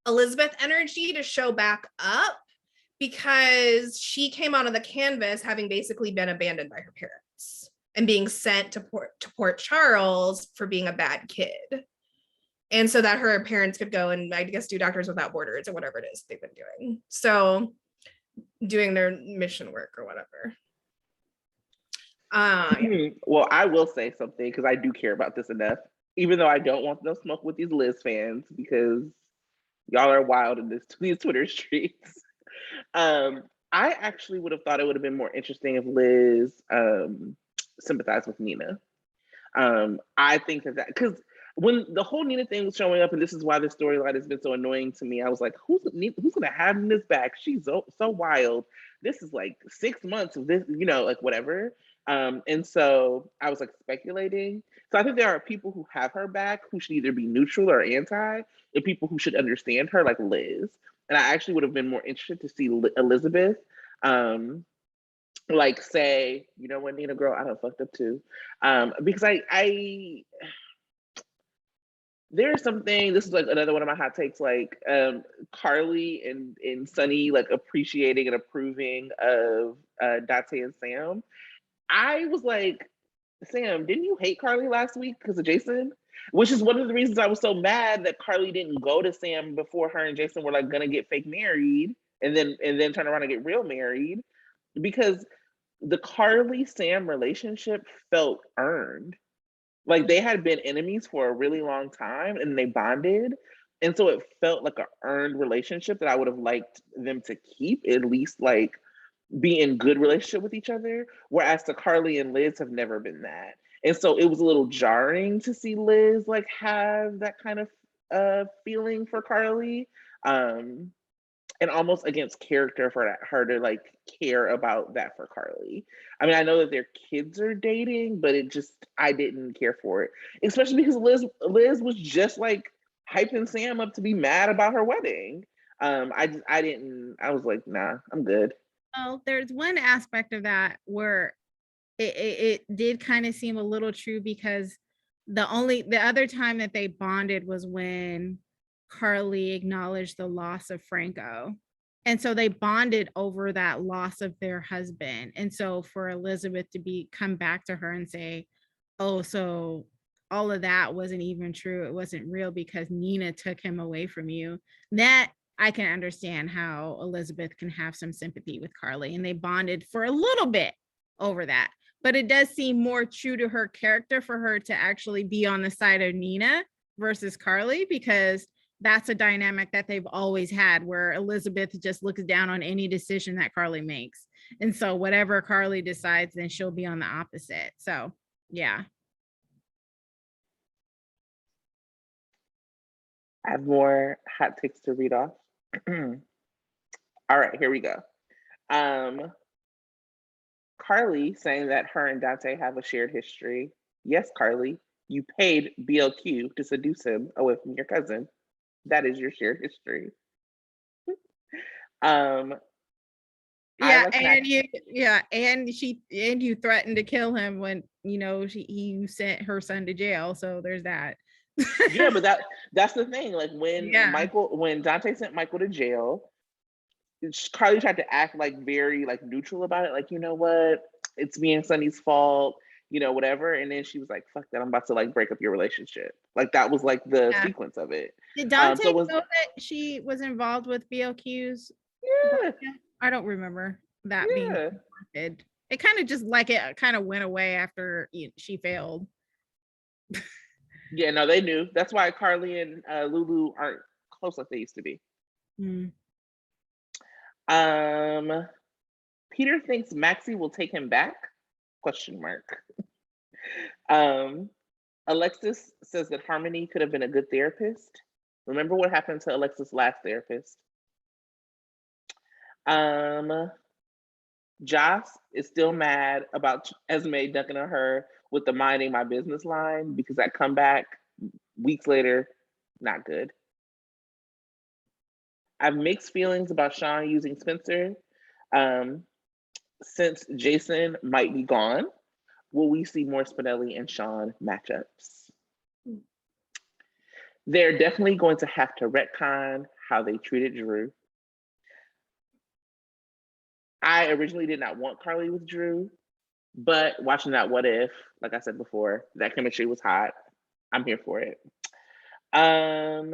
Elizabeth energy to show back up, because she came out of the canvas having basically been abandoned by her parents and being sent to Port Charles for being a bad kid. And so that her parents could go and I guess do Doctors Without Borders or whatever it is they've been doing. So doing their mission work or whatever. Yeah. Well, I will say something because I do care about this enough, even though I don't want no smoke with these Liz fans because y'all are wild in these Twitter streets. I actually would have thought it would have been more interesting if Liz sympathized with Nina. I think that because when the whole Nina thing was showing up, and this is why the storyline has been so annoying to me, I was like, who's gonna have Nina's back? She's so wild. This is like 6 months of this, like whatever. And so I was like speculating. So I think there are people who have her back who should either be neutral or anti, and people who should understand her, like Liz. And I actually would have been more interested to see Elizabeth, like say, you know what, Nina girl, I done fucked up too. Because I there's something, this is like another one of my hot takes, like Carly and Sunny like appreciating and approving of Dante and Sam. I was like, Sam, didn't you hate Carly last week because of Jason? Which is one of the reasons I was so mad that Carly didn't go to Sam before her and Jason were like gonna get fake married and then turn around and get real married, because the Carly Sam relationship felt earned. Like they had been enemies for a really long time and they bonded. And so it felt like an earned relationship that I would have liked them to keep, at least like be in good relationship with each other. Whereas the Carly and Liz have never been that. And so it was a little jarring to see Liz like have that kind of feeling for Carly. And almost against character for her to like care about that for Carly. I mean, I know that their kids are dating, but I didn't care for it, especially because Liz was just like hyping Sam up to be mad about her wedding. I was like, nah, I'm good. Oh, there's one aspect of that where it did kind of seem a little true, because the other time that they bonded was when Carly acknowledged the loss of Franco. And so they bonded over that loss of their husband. And so for Elizabeth to come back to her and say, oh, so all of that wasn't even true. It wasn't real because Nina took him away from you. That I can understand how Elizabeth can have some sympathy with Carly, and they bonded for a little bit over that. But it does seem more true to her character for her to actually be on the side of Nina versus Carly, because that's a dynamic that they've always had, where Elizabeth just looks down on any decision that Carly makes. And so whatever Carly decides, then she'll be on the opposite. So yeah. I have more hot takes to read off. All right, here we go. Carly saying that her and Dante have a shared history. Yes, Carly, you paid BLQ to seduce him away from your cousin. That is your shared history. Yeah, and you threatened to kill him when he sent her son to jail. So there's that. Yeah, but that's the thing. Like when Dante sent Michael to jail, Carly tried to act like very like neutral about it, like, you know what, it's me and Sunny's fault, whatever. And then she was like, fuck that, I'm about to like break up your relationship. Like that was like the sequence of it. Did Dante know that she was involved with BLQs? Yeah. I don't remember that being reflected. It kind of just like it kind of went away after she failed. Yeah, no, they knew. That's why Carly and Lulu aren't close like they used to be. Peter thinks Maxie will take him back? ? Alexis says that Harmony could have been a good therapist. Remember what happened to Alexis' last therapist? Joss is still mad about Esme dunking on her with the minding my business line, because that comeback weeks later, not good. I have mixed feelings about Sean using Spencer. Since Jason might be gone, will we see more Spinelli and Sean matchups? They're definitely going to have to retcon how they treated Drew. I originally did not want Carly with Drew, But watching that What If, like I said before, that chemistry was hot. I'm here for it. Um,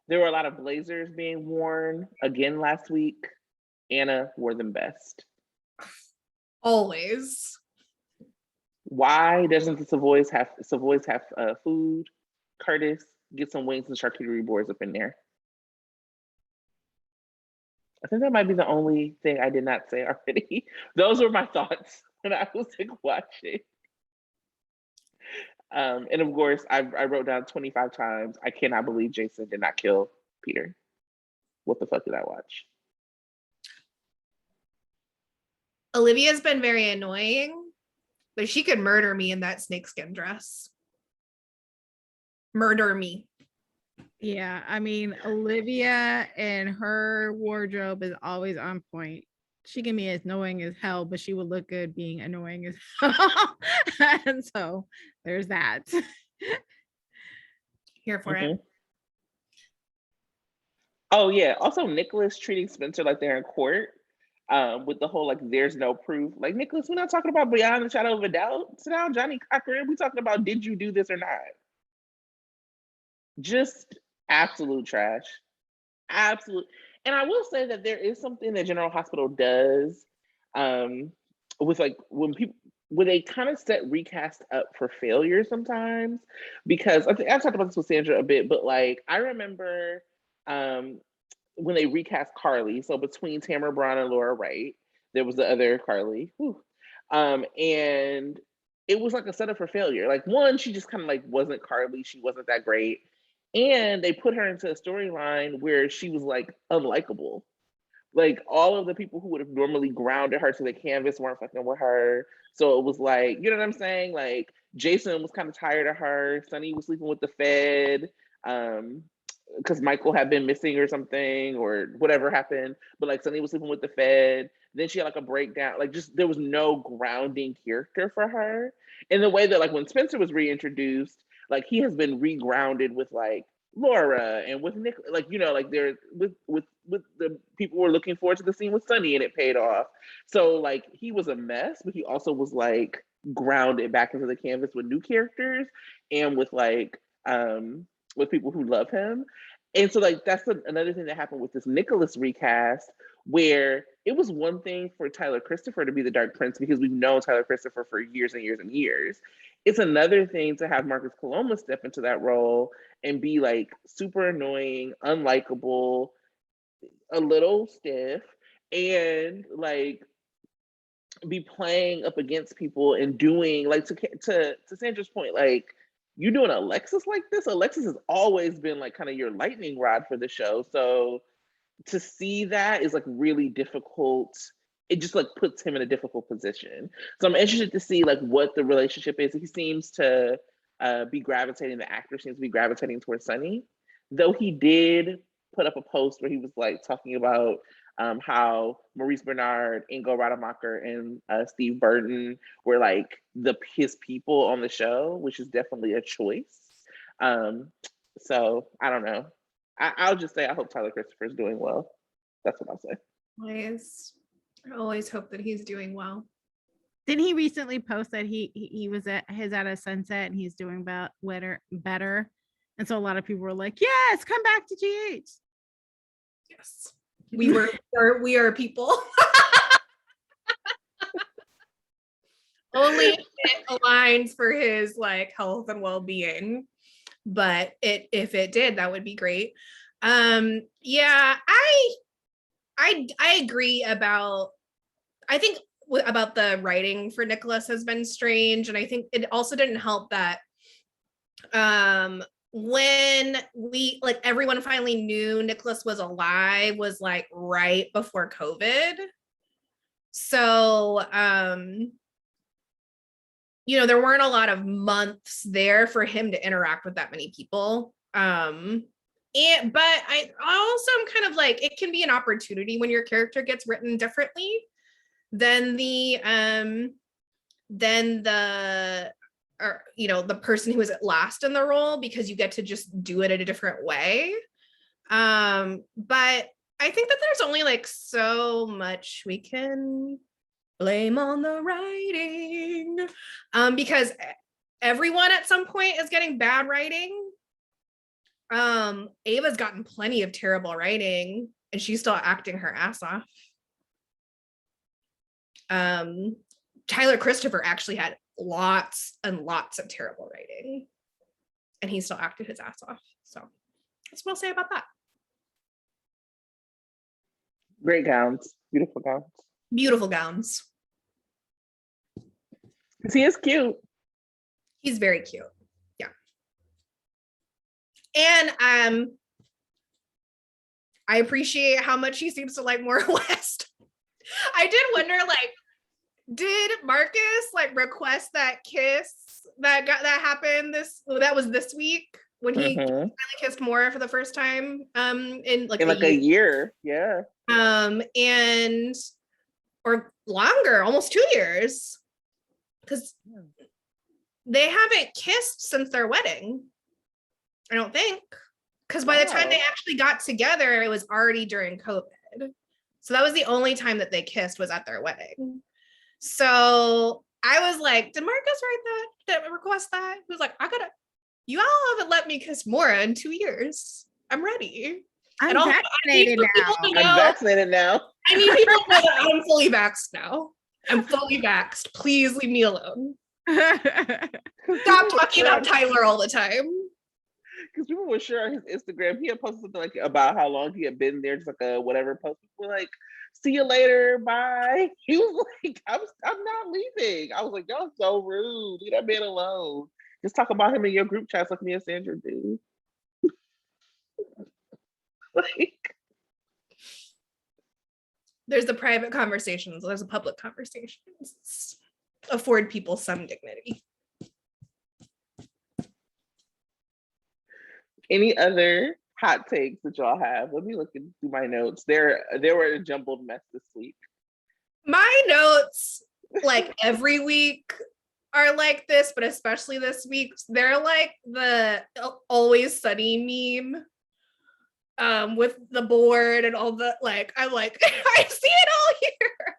there were a lot of blazers being worn again last week. Anna wore them best. Always. Why doesn't the Savoys have food? Curtis, get some wings and charcuterie boards up in there. I think that might be the only thing I did not say already. Those were my thoughts when I was like watching. And of course, I wrote down 25 times, I cannot believe Jason did not kill Peter. What the fuck did I watch? Olivia's been very annoying, but she could murder me in that snakeskin dress. Murder me. Yeah, I mean, Olivia and her wardrobe is always on point. She can be as annoying as hell, but she would look good being annoying as hell. And so there's that. Here for it. Oh yeah. Also, Nikolas treating Spencer like they're in court. With the whole like there's no proof. Like, Nikolas, we're not talking about beyond the shadow of a doubt. Sit down, Johnny Cochran. We're talking about did you do this or not? Just absolute trash. Absolute. And I will say that there is something that General Hospital does with like when they kind of set recast up for failure sometimes, because I think I've talked about this with Sandra a bit, but like I remember when they recast Carly, so between Tamara Braun and Laura Wright, there was the other Carly. And it was like a setup for failure. Like, one, she just kind of like wasn't Carly, she wasn't that great. And they put her into a storyline where she was like unlikable. Like, all of the people who would have normally grounded her to the canvas weren't fucking with her. So it was like, you know what I'm saying? Like, Jason was kind of tired of her. Sonny was sleeping with the Fed. Because Michael had been missing or something, or whatever happened. But like, Sonny was sleeping with the Fed. Then she had like a breakdown. Like, just there was no grounding character for her in the way that like when Spencer was reintroduced, like he has been regrounded with like Laura and with Nick, like, you know, like they're with the people who were looking forward to the scene with Sonny, and it paid off. So like he was a mess, but he also was like grounded back into the canvas with new characters and with people who love him. And so like that's another thing that happened with this Nikolas recast, where it was one thing for Tyler Christopher to be the Dark Prince because we've known Tyler Christopher for years and years and years. It's another thing to have Marcus Coloma step into that role and be like super annoying, unlikable, a little stiff, and like be playing up against people and doing like to Sandra's point, like you doing Alexis like this. Alexis has always been like kind of your lightning rod for the show. So to see that is like really difficult. It just like puts him in a difficult position. So I'm interested to see like what the relationship is. He seems to be gravitating, the actor seems to be gravitating towards Sonny, though he did put up a post where he was like talking about how Maurice Bernard, Ingo Rademacher, and Steve Burton were like his people on the show, which is definitely a choice. So I don't know. I'll just say I hope Tyler Christopher is doing well. That's what I'll say. I always hope that he's doing well. Didn't he recently post that he was at a sunset and he's doing better? And so a lot of people were like, "Yes, come back to GH." Yes, we are people. Only it aligns for his like health and well-being, but if it did, that would be great. Yeah, I agree about. I think about the writing for Nikolas has been strange, and I think it also didn't help that when we like everyone finally knew Nikolas was alive was like right before COVID. So you know, there weren't a lot of months there for him to interact with that many people. But I also am kind of like, it can be an opportunity when your character gets written differently than the or you know, the person who is at last in the role, because you get to just do it in a different way. But I think that there's only like so much we can Blame on the writing. Because everyone at some point is getting bad writing. Ava's gotten plenty of terrible writing, and she's still acting her ass off. Tyler Christopher actually had lots and lots of terrible writing, and he still acted his ass off. So that's what I'll say about that. Great gowns, beautiful gowns. Beautiful gowns. Because he is cute. He's very cute. Yeah. And I appreciate how much he seems to like Moira West. I did wonder, like, did Marcus like request that kiss that happened that was this week when he finally kissed Moira for the first time in like a year. Yeah. And or longer, almost 2 years, because they haven't kissed since their wedding, I don't think, because by the time they actually got together, it was already during COVID. So that was the only time that they kissed, was at their wedding. So I was like, did Marcus write that request that? He was like, you all haven't let me kiss Moira in 2 years. I'm ready. I'm vaccinated now. I'm vaccinated now. I need people to know that I'm fully vaxxed now. I'm fully vaxxed. Please leave me alone. Stop talking about Tyler all the time. Because people were sure on his Instagram, he had posted something like about how long he had been there, just like a whatever post. People were like, see you later, bye. He was like, I'm not leaving. I was like, y'all so rude. Leave that man alone. Just talk about him in your group chats like me and Sandra do. Like, there's the private conversations, there's the public conversations. Afford people some dignity. any other hot takes that y'all have? Let me look through my notes. There were a jumbled mess this week. My notes, like every week, are like this, but especially this week, they're like the Always Sunny meme. With the board and all the, like, I'm like, I see it all here.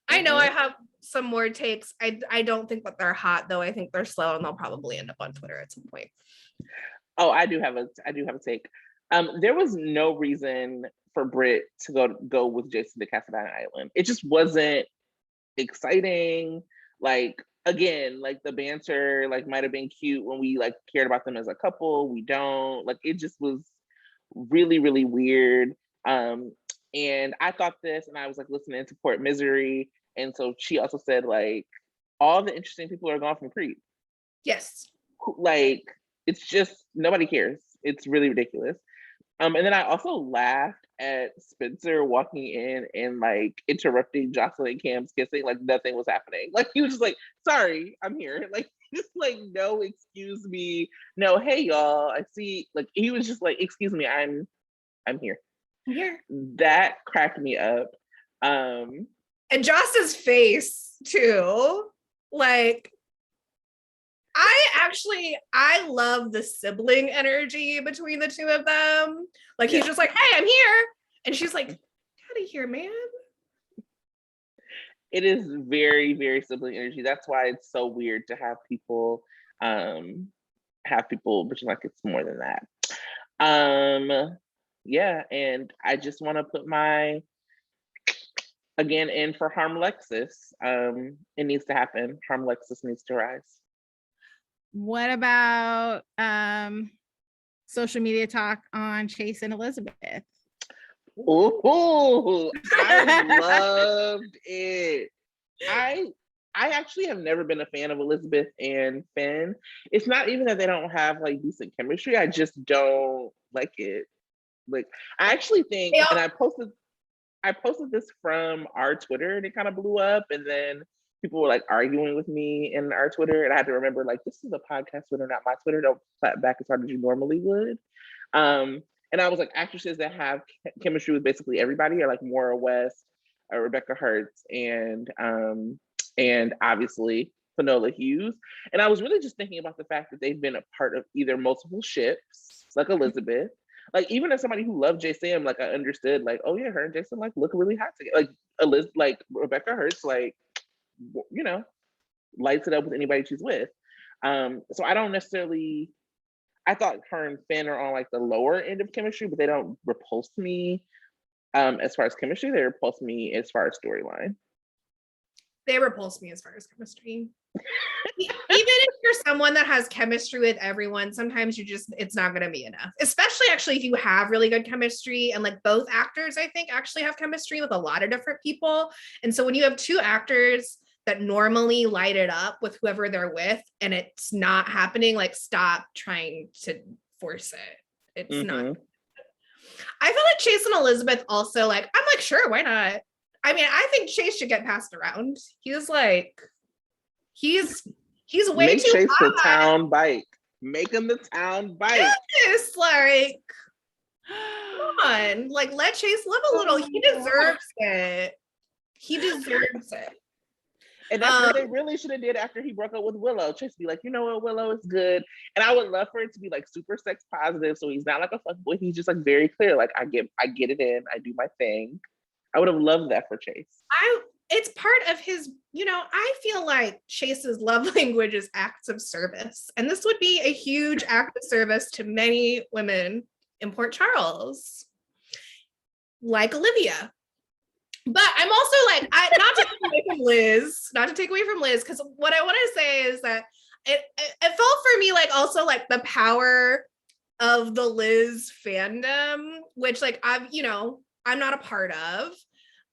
I know I have some more takes. I don't think that they're hot though. I think they're slow and they'll probably end up on Twitter at some point. Oh, I do have a take. There was no reason for Britt to go with Jason to Cassadine Island. It just wasn't exciting. Like, again, like the banter like might have been cute when we like cared about them as a couple. We don't. Like, it just was really, really weird. And I thought this, and I was like listening to Port Misery, and so she also said like all the interesting people are gone from Crete. Yes. Like, it's just nobody cares. It's really ridiculous. And then I also laughed at Spencer walking in and like interrupting Jocelyn and Cam's kissing, like nothing was happening. Like, he was just like, sorry, I'm here. Like, just like, no, excuse me. No, hey y'all, I see. Like, he was just like, excuse me, I'm here. Yeah. That cracked me up. And Joss's face too. Like, I love the sibling energy between the two of them. Like, he's just like, hey, I'm here. And she's like, get out of here, man. It is very, very sibling energy. That's why it's so weird to have people, but like it's more than that. Yeah, and I just want to put my again in for Harm Lexus. It needs to happen. Harm Lexus needs to rise. What about social media talk on Chase and Elizabeth? Oh, I loved it. I actually have never been a fan of Elizabeth and Finn. It's not even that they don't have like decent chemistry. I just don't like it. Like, I actually think, and I posted this from our Twitter and it kind of blew up, and then people were like arguing with me in our Twitter, and I had to remember, like, this is a podcast Twitter, not my Twitter. Don't clap back as hard as you normally would. And I was like, actresses that have chemistry with basically everybody are like Moira West, Rebecca Hertz, and obviously Finola Hughes. And I was really just thinking about the fact that they've been a part of either multiple ships, like Elizabeth. Like, even as somebody who loved J-Sam, like, I understood, like, oh yeah, her and Jason like look really hot together. Like, like Rebecca Hertz, like, lights it up with anybody she's with. So I don't necessarily. I thought her and Finn are on like the lower end of chemistry, but they don't repulse me as far as chemistry. They repulse me as far as storyline. They repulse me as far as chemistry. Even if you're someone that has chemistry with everyone, sometimes it's not going to be enough, especially actually if you have really good chemistry, and like both actors I think actually have chemistry with a lot of different people. And so when you have two actors that normally light it up with whoever they're with and it's not happening, like stop trying to force it. It's not. I feel like Chase and Elizabeth also, like, I'm like, sure, why not? I mean, I think Chase should get passed around. He's way Make too Chase hot. the town bike. Make him the town bike. Yes, like, come on, like, let Chase live a little. He deserves it. He deserves it. And that's what they really should have did after he broke up with Willow. Chase be like, you know what, Willow is good. And I would love for it to be like super sex positive. So he's not like a fuckboy. He's just like very clear. Like I get it in. I do my thing. I would have loved that for Chase. It's part of his, I feel like Chase's love language is acts of service. And this would be a huge act of service to many women in Port Charles, like Olivia. But I'm also like, not to take away from Liz, because what I want to say is that it felt for me like also like the power of the Liz fandom, which like I'm not a part of.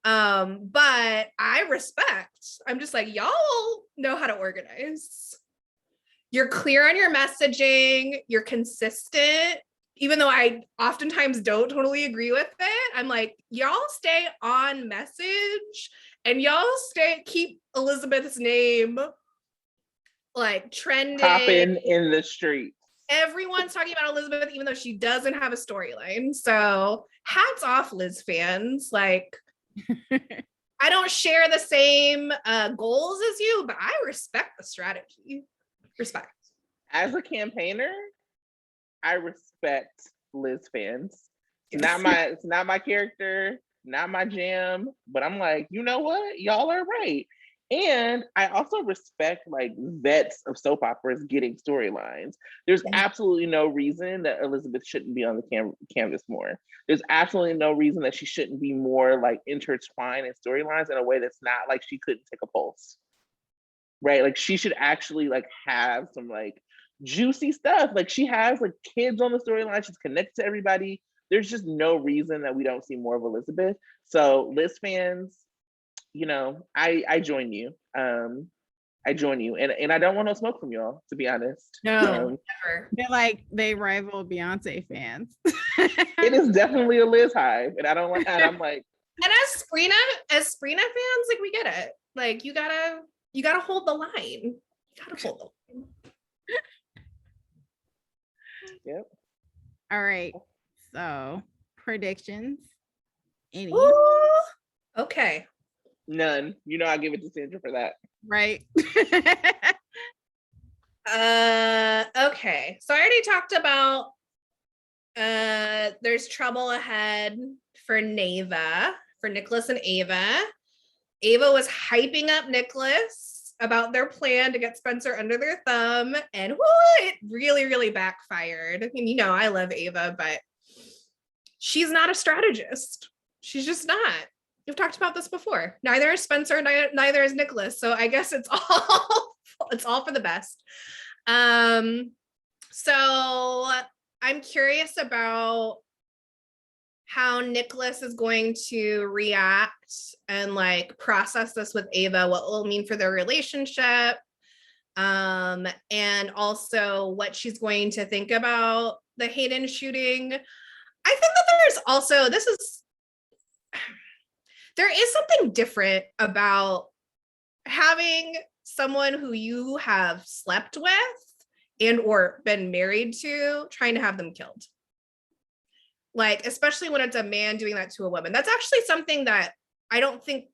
But I respect. I'm just like, y'all know how to organize. You're clear on your messaging, you're consistent. Even though I oftentimes don't totally agree with it, I'm like, y'all stay on message and y'all keep Elizabeth's name like trending. Popping in the streets. Everyone's talking about Elizabeth, even though she doesn't have a storyline. So hats off, Liz fans. Like, I don't share the same goals as you, but I respect the strategy. Respect. As a campaigner, I respect Liz fans. It's not my character, not my jam, but I'm like, you know what? Y'all are right. And I also respect like vets of soap operas getting storylines. There's absolutely no reason that Elizabeth shouldn't be on the canvas more. There's absolutely no reason that she shouldn't be more like intertwined in storylines in a way that's not like she couldn't take a pulse. Right? Like she should actually like have some like juicy stuff. Like she has like kids on the storyline. She's connected to everybody. There's just no reason that we don't see more of Elizabeth. So Liz fans, I join you. I join you, and I don't want no smoke from y'all, to be honest. No, never. They rival Beyonce fans. It is definitely a Liz hive, and I don't like that. I'm like, and as Sprina fans, like we get it. Like you gotta hold the line. You gotta hold the line. Yep. All right. So predictions. Any? Ooh, okay. None. I give it to Sandra for that. Right. Okay. So I already talked about there's trouble ahead for Nikolas and Ava. Ava was hyping up Nikolas about their plan to get Spencer under their thumb, and it really, really backfired. I mean, I love Ava, but she's not a strategist. She's just not. We've talked about this before. Neither is Spencer, neither is Nikolas. So I guess it's all for the best. So I'm curious about how Nikolas is going to react and like process this with Ava, what will it mean for their relationship, and also what she's going to think about the Hayden shooting. I think that there is something different about having someone who you have slept with and or been married to, trying to have them killed. Like, especially when it's a man doing that to a woman. That's actually something that I don't think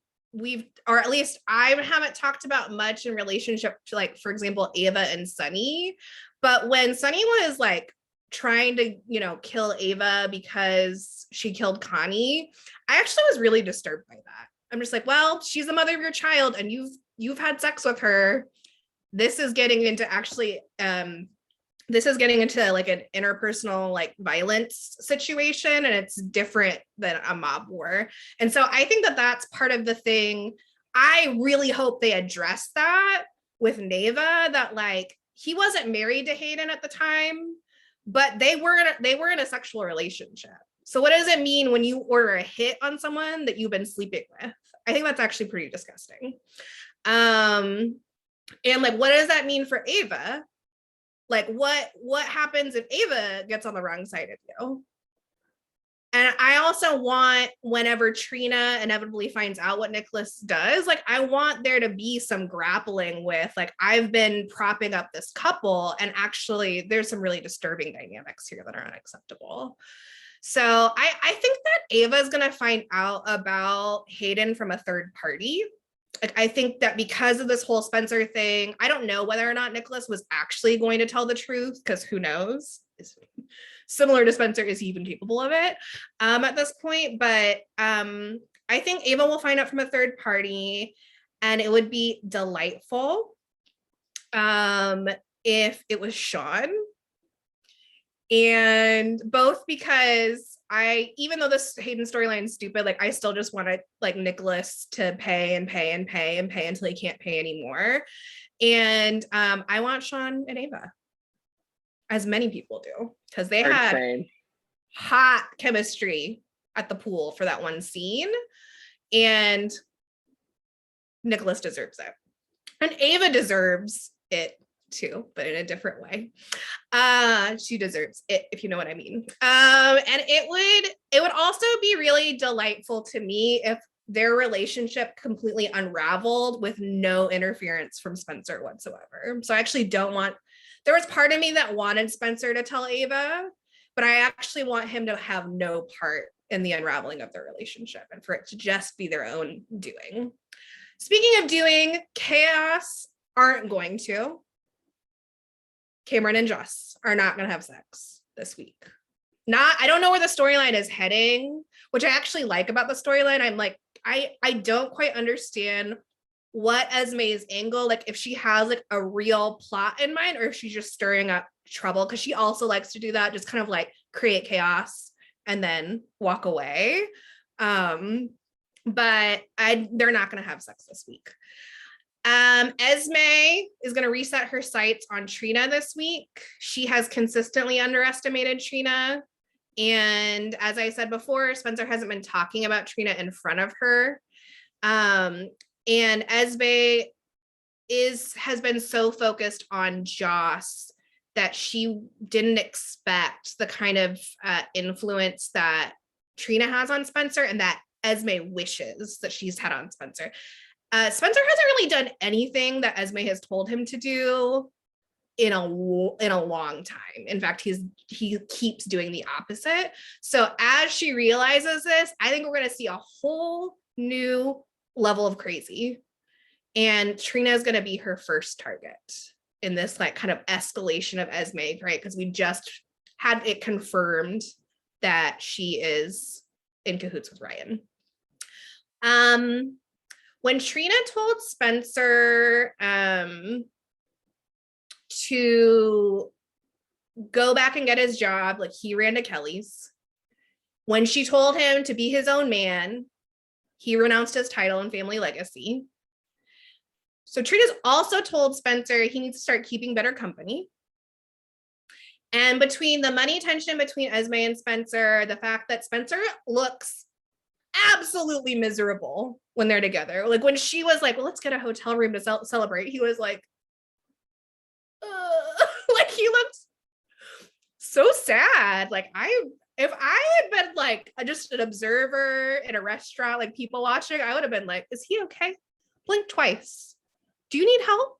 or at least I haven't talked about much in relationship to, like, for example, Ava and Sunny. But when Sunny was like trying to, kill Ava because she killed Connie, I actually was really disturbed by that. I'm just like, well, she's the mother of your child and you've you've had sex with her. This is getting into actually this is getting into like an interpersonal like violence situation, and it's different than a mob war. And so I think that that's part of the thing. I really hope they address that with Neva, that like he wasn't married to Hayden at the time, but they were in a sexual relationship. So what does it mean when you order a hit on someone that you've been sleeping with? I think that's actually pretty disgusting. And like, what does that mean for Ava? Like, what happens if Ava gets on the wrong side of you? And I also want, whenever Trina inevitably finds out what Nikolas does, like, I want there to be some grappling with, like, I've been propping up this couple, and actually there's some really disturbing dynamics here that are unacceptable. So I think that Ava is going to find out about Hayden from a third party. Like, I think that because of this whole Spencer thing, I don't know whether or not Nikolas was actually going to tell the truth, because who knows? Similar to Spencer, is he even capable of it at this point? But I think Ava will find out from a third party, and it would be delightful if it was Sean. And both because even though this Hayden storyline is stupid, like I still just want like Nikolas to pay and pay and pay and pay until he can't pay anymore. And I want Sean and Ava, as many people do, because they had hot chemistry at the pool for that one scene, and Nikolas deserves it, and Ava deserves it too, but in a different way. She deserves it, if you know what I mean. And it would also be really delightful to me if their relationship completely unraveled with no interference from Spencer whatsoever. So I actually don't want, there was part of me that wanted Spencer to tell Ava, but I actually want him to have no part in the unraveling of their relationship, and for it to just be their own doing. Speaking of doing, Chaos aren't going to. Cameron and Joss are not going to have sex this week. I don't know where the storyline is heading, which I actually like about the storyline. I'm like, I don't quite understand what Esme's angle, like if she has like a real plot in mind, or if she's just stirring up trouble, because she also likes to do that, just kind of like create chaos and then walk away. But they're not going to have sex this week. Esme is going to reset her sights on Trina this week. She has consistently underestimated Trina. And as I said before, Spencer hasn't been talking about Trina in front of her. And Esme has been so focused on Joss that she didn't expect the kind of influence that Trina has on Spencer, and that Esme wishes that she's had on Spencer. Spencer hasn't really done anything that Esme has told him to do in a long time. In fact, he keeps doing the opposite. So as she realizes this, I think we're going to see a whole new level of crazy, and Trina is going to be her first target in this like kind of escalation of Esme, right? Because we just had it confirmed that she is in cahoots with Ryan. When Trina told Spencer to go back and get his job, like he ran to Kelly's. When she told him to be his own man, he renounced his title and family legacy. So Trina's also told Spencer he needs to start keeping better company. And between the money tension between Esme and Spencer, the fact that Spencer looks absolutely miserable when they're together. Like when she was like, well, let's get a hotel room to celebrate. He was like, like he looked so sad. Like if I had been like just an observer in a restaurant, like people watching, I would have been like, is he okay? Blink twice. Do you need help?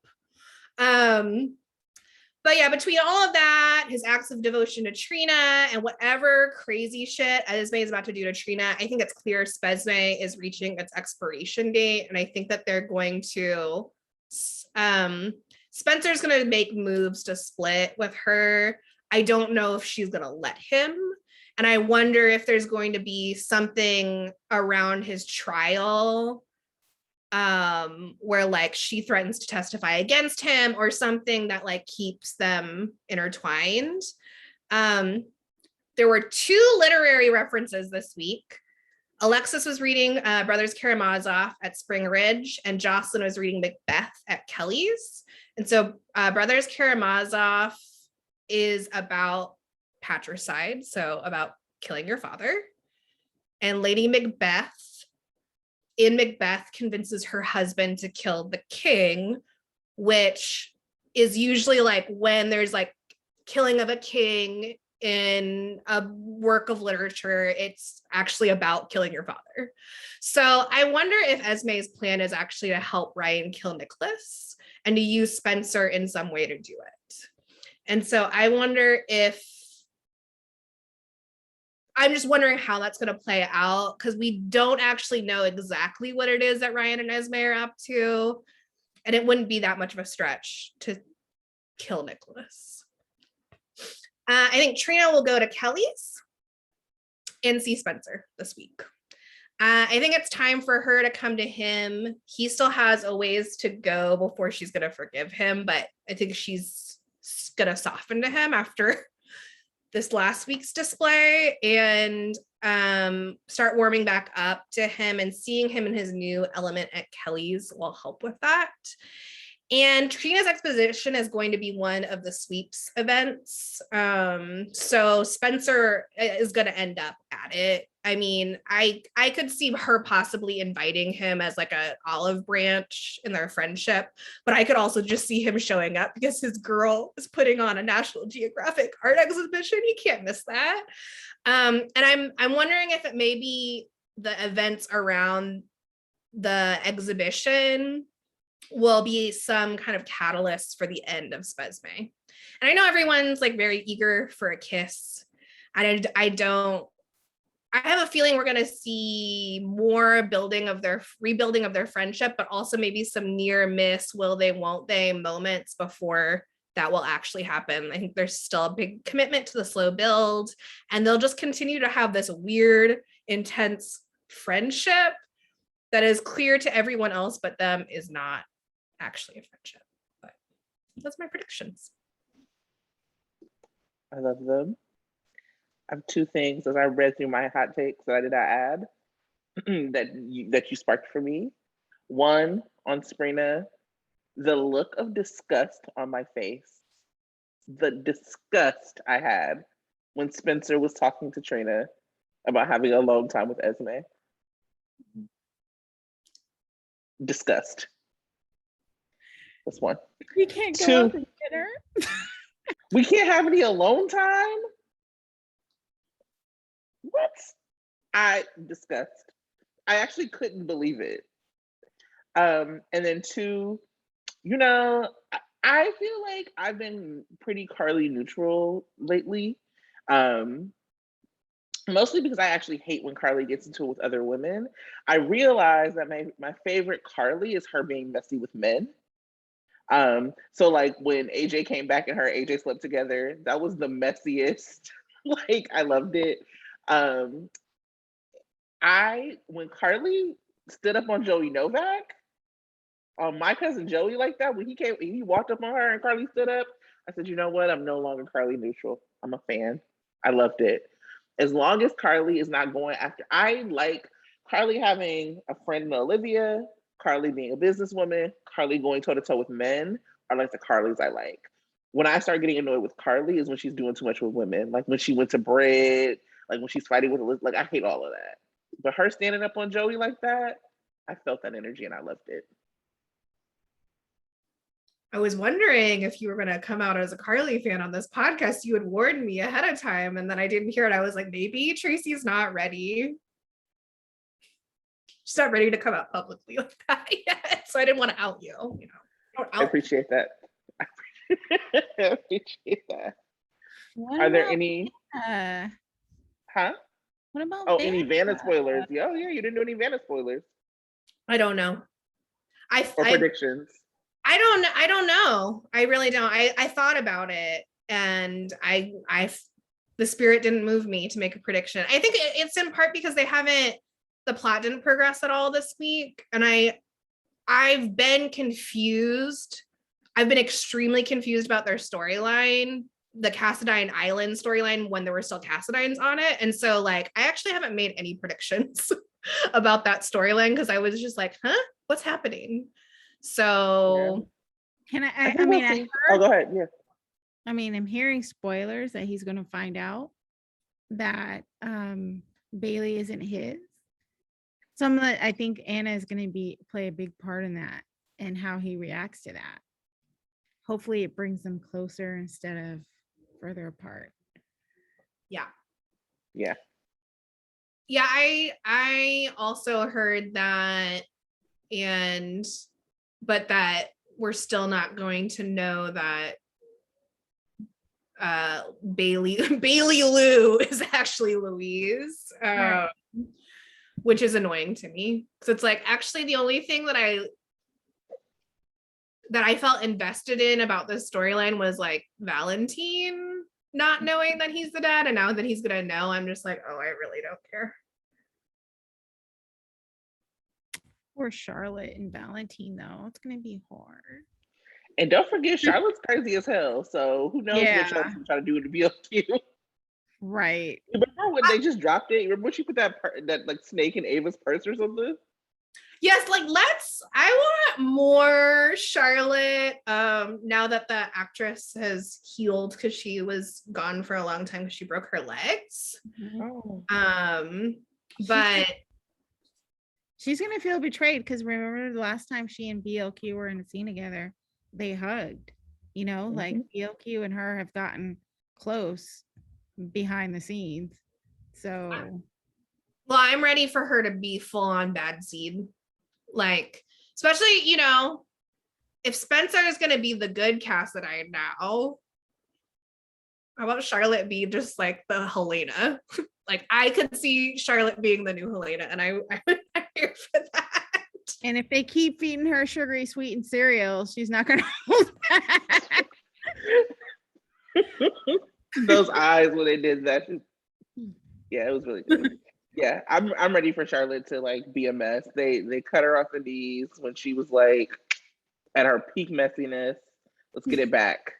But yeah, between all of that, his acts of devotion to Trina and whatever crazy shit Esme is about to do to Trina, I think it's clear Spesme is reaching its expiration date. And I think that they're going to, Spencer's going to make moves to split with her. I don't know if she's going to let him. And I wonder if there's going to be something around his trial where like she threatens to testify against him or something that like keeps them intertwined. There were 2 literary references this week. Alexis was reading Brothers Karamazov at Spring Ridge, and Jocelyn was reading Macbeth at Kelly's. And so Brothers Karamazov is about patricide, so about killing your father. And Lady Macbeth, in Macbeth, convinces her husband to kill the king, which is usually like when there's like killing of a king in a work of literature, it's actually about killing your father. So I wonder if Esme's plan is actually to help Ryan kill Nikolas and to use Spencer in some way to do it. And so I wonder if, I'm just wondering how that's going to play out, because we don't actually know exactly what it is that Ryan and Esme are up to. And it wouldn't be that much of a stretch to kill Nikolas. I think Trina will go to Kelly's and see Spencer this week. I think it's time for her to come to him. He still has a ways to go before she's going to forgive him, but I think she's going to soften to him after this last week's display and start warming back up to him, and seeing him in his new element at Kelly's will help with that. And Trina's exposition is going to be one of the sweeps events. So Spencer is going to end up at it. I mean, I could see her possibly inviting him as like a olive branch in their friendship, but I could also just see him showing up because his girl is putting on a National Geographic art exhibition. You can't miss that. And I'm wondering if it may be the events around the exhibition will be some kind of catalyst for the end of Spesme. And I know everyone's like very eager for a kiss. I have a feeling we're going to see more rebuilding of their friendship, but also maybe some near miss, will they, won't they moments before that will actually happen. I think there's still a big commitment to the slow build, and they'll just continue to have this weird, intense friendship that is clear to everyone else, but them is not actually a friendship. But that's my predictions. I love them. I have 2 things as I read through my hot takes that I did not add that you sparked for me. One, on Sprina, the look of disgust on my face, the disgust I had when Spencer was talking to Trina about having a alone time with Esme. Disgust. That's one. We can't go 2, out to dinner. we can't have any alone time? What? Disgust. I actually couldn't believe it. And then 2, I feel like I've been pretty Carly neutral lately. Mostly because I actually hate when Carly gets into it with other women. I realize that my favorite Carly is her being messy with men. So like when AJ came back and her AJ slept together, that was the messiest. Like, I loved it. When Carly stood up on Joey Novak, on my cousin Joey like that, when he walked up on her and Carly stood up, I said, you know what? I'm no longer Carly neutral. I'm a fan. I loved it. As long as Carly is not going after, I like Carly having a friend in Olivia, Carly being a businesswoman, Carly going toe to toe with men are like the Carlys I like. When I start getting annoyed with Carly is when she's doing too much with women. Like when she went to Bread, like when she's fighting with Elizabeth, like I hate all of that. But her standing up on Joey like that, I felt that energy and I loved it. I was wondering if you were going to come out as a Carly fan on this podcast. You had warned me ahead of time, and then I didn't hear it. I was like, maybe Tracy's not ready. She's not ready to come out publicly like that yet. So I didn't want to out you. I appreciate that. I appreciate that. Are there any? Huh? What about any Vanna spoilers? Oh yeah, you didn't do any Vanna spoilers. I don't know. Predictions. I don't know. I really don't. I thought about it, and the spirit didn't move me to make a prediction. I think it's in part because the plot didn't progress at all this week, and I've been confused. I've been extremely confused about their storyline, the Cassadine Island storyline, when there were still Cassadines on it. And so like I actually haven't made any predictions about that storyline because I was just like, huh? What's happening? So Can I I think mean, we'll I see. heard, Oh, go ahead. Yeah. I mean, I'm hearing spoilers that he's going to find out that Bailey isn't his. I think Anna is going to play a big part in that and how he reacts to that. Hopefully it brings them closer instead of further apart. yeah. Yeah. Yeah, I also heard that, but that we're still not going to know that Bailey Lou is actually Louise, Right. which is annoying to me. So it's like actually the only thing that I felt invested in about this storyline was like Valentine not knowing that he's the dad, and now that he's gonna know, I'm just like, oh, I really don't care. Or Charlotte and Valentine, though. It's going to be hard. And don't forget, Charlotte's crazy as hell. So who knows what Charlotte's gonna try to do with the BLQ. Right. Remember when they just dropped it? Remember when she put that like snake in Ava's purse or something? Yes, like I want more Charlotte now that the actress has healed because she was gone for a long time because she broke her legs. Oh. But she's gonna feel betrayed because remember the last time she and BLQ were in a scene together, they hugged. You know, like BLQ and her have gotten close behind the scenes. So well, I'm ready for her to be full on bad seed. Like, especially, you know, if Spencer is gonna be the good Cassadine now, how about Charlotte be just like the Helena? Like I could see Charlotte being the new Helena, and I'm here for that. And if they keep feeding her sugary sweetened cereal, she's not gonna hold back. Those eyes when they did that. Yeah, it was really good. Yeah, I'm ready for Charlotte to like be a mess. They cut her off the knees when she was like at her peak messiness. Let's get it back.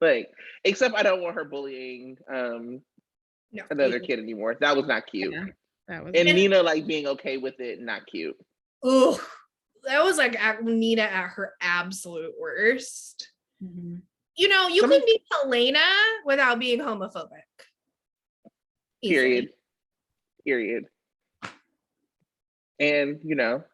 Like, except I don't want her bullying another kid anymore. That was not cute. Yeah, that was and Nina like being okay with it, not cute. Oh, that was like Nina at her absolute worst. Mm-hmm. You know, you can be Helena without being homophobic. Easily. Period. And you know,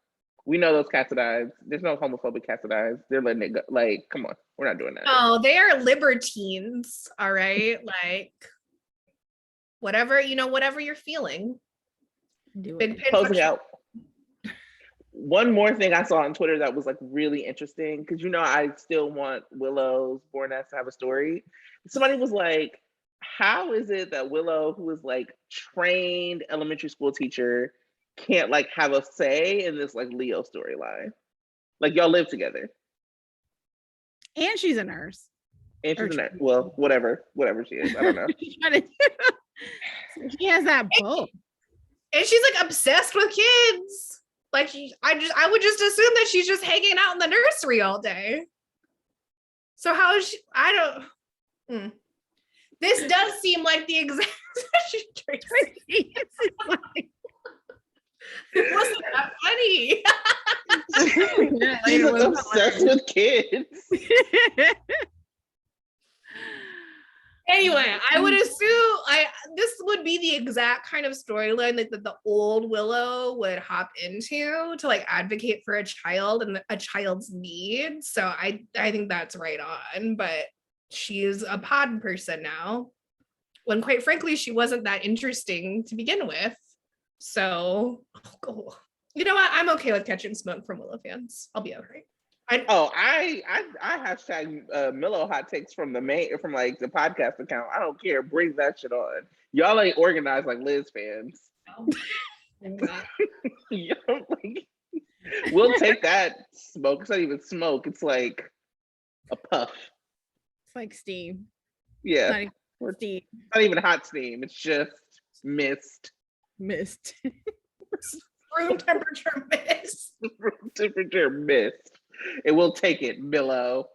we know those Cassadines. There's no homophobic Cassadines. They're letting it go. Like, come on, we're not doing that. Oh, they are libertines. All right, like whatever, you know, whatever you're feeling. Closing out. One more thing I saw on Twitter that was like really interesting, because you know I still want Willow's Born-Ass to have a story. Somebody was like, how is it that Willow, who is like trained elementary school teacher, can't like have a say in this like Leo storyline? Like y'all live together. And she's a nurse. And she's a nurse. Well, whatever she is. I don't know. She has that both. And she's like obsessed with kids. Like I would just assume that she's just hanging out in the nursery all day. So how is she? I don't. This does seem like the exact. It wasn't that funny. She's like obsessed with kids. Anyway, I would assume this would be the exact kind of storyline that the old Willow would hop into to like advocate for a child and a child's needs. So I think that's right on. But she's a pod person now, when quite frankly she wasn't that interesting to begin with. So you know what? I'm okay with catching smoke from Willow fans. I'll be okay. I hashtag Millow hot takes from like the podcast account. I don't care. Bring that shit on. Y'all ain't organized like Liz fans. Like, we'll take that smoke. It's not even smoke. It's like a puff. It's like steam. Yeah. Steam. Not even hot steam. It's just mist. Mist. Room temperature mist. Room temperature mist. It will take it, Millo.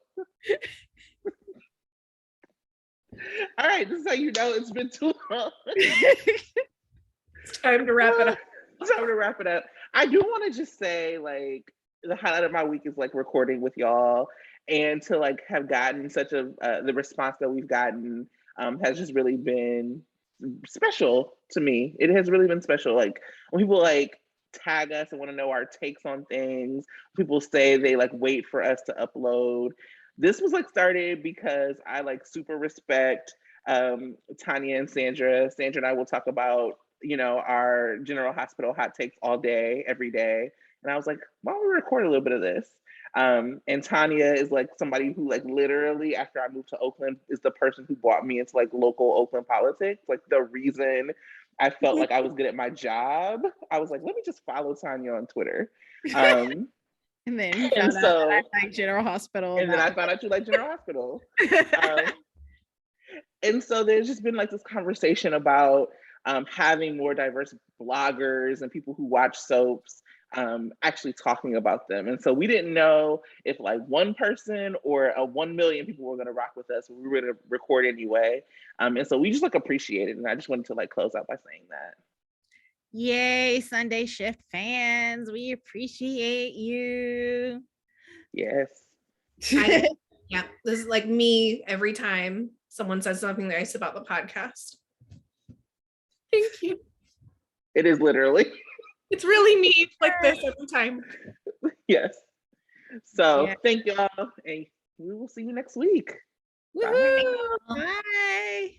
All right, this is how you know it's been too long. It's time to wrap it up. Time to wrap it up. I do want to just say, like, the highlight of my week is like recording with y'all, and to like have gotten such a the response that we've gotten has just really been special to me. It has really been special. Like when people like tag us and want to know our takes on things, people say they like wait for us to upload. This was like started because I like super respect Tanya and Sandra. Sandra and I will talk about, you know, our General Hospital hot takes all day, every day. And I was like, why don't we record a little bit of this? And Tanya is like somebody who like literally after I moved to Oakland is the person who brought me into like local Oakland politics. Like the reason I felt like I was good at my job, I was like, let me just follow Tanya on Twitter. And then you And found out that so, I like General Hospital. and then I found out you like General Hospital. And so there's just been like this conversation about having more diverse bloggers and people who watch soaps actually talking about them. And so we didn't know if like one person or 1 million people were going to rock with us. We were going to record anyway. And so we just like appreciate it. And I just wanted to like close out by saying that. Yay, Sunday Shift fans. We appreciate you. Yes. Yeah, this is like me every time someone says something nice about the podcast. Thank you. It is literally. It's really me like this every time. Yes. So Yeah. thank y'all. And we will see you next week. Woohoo! Bye.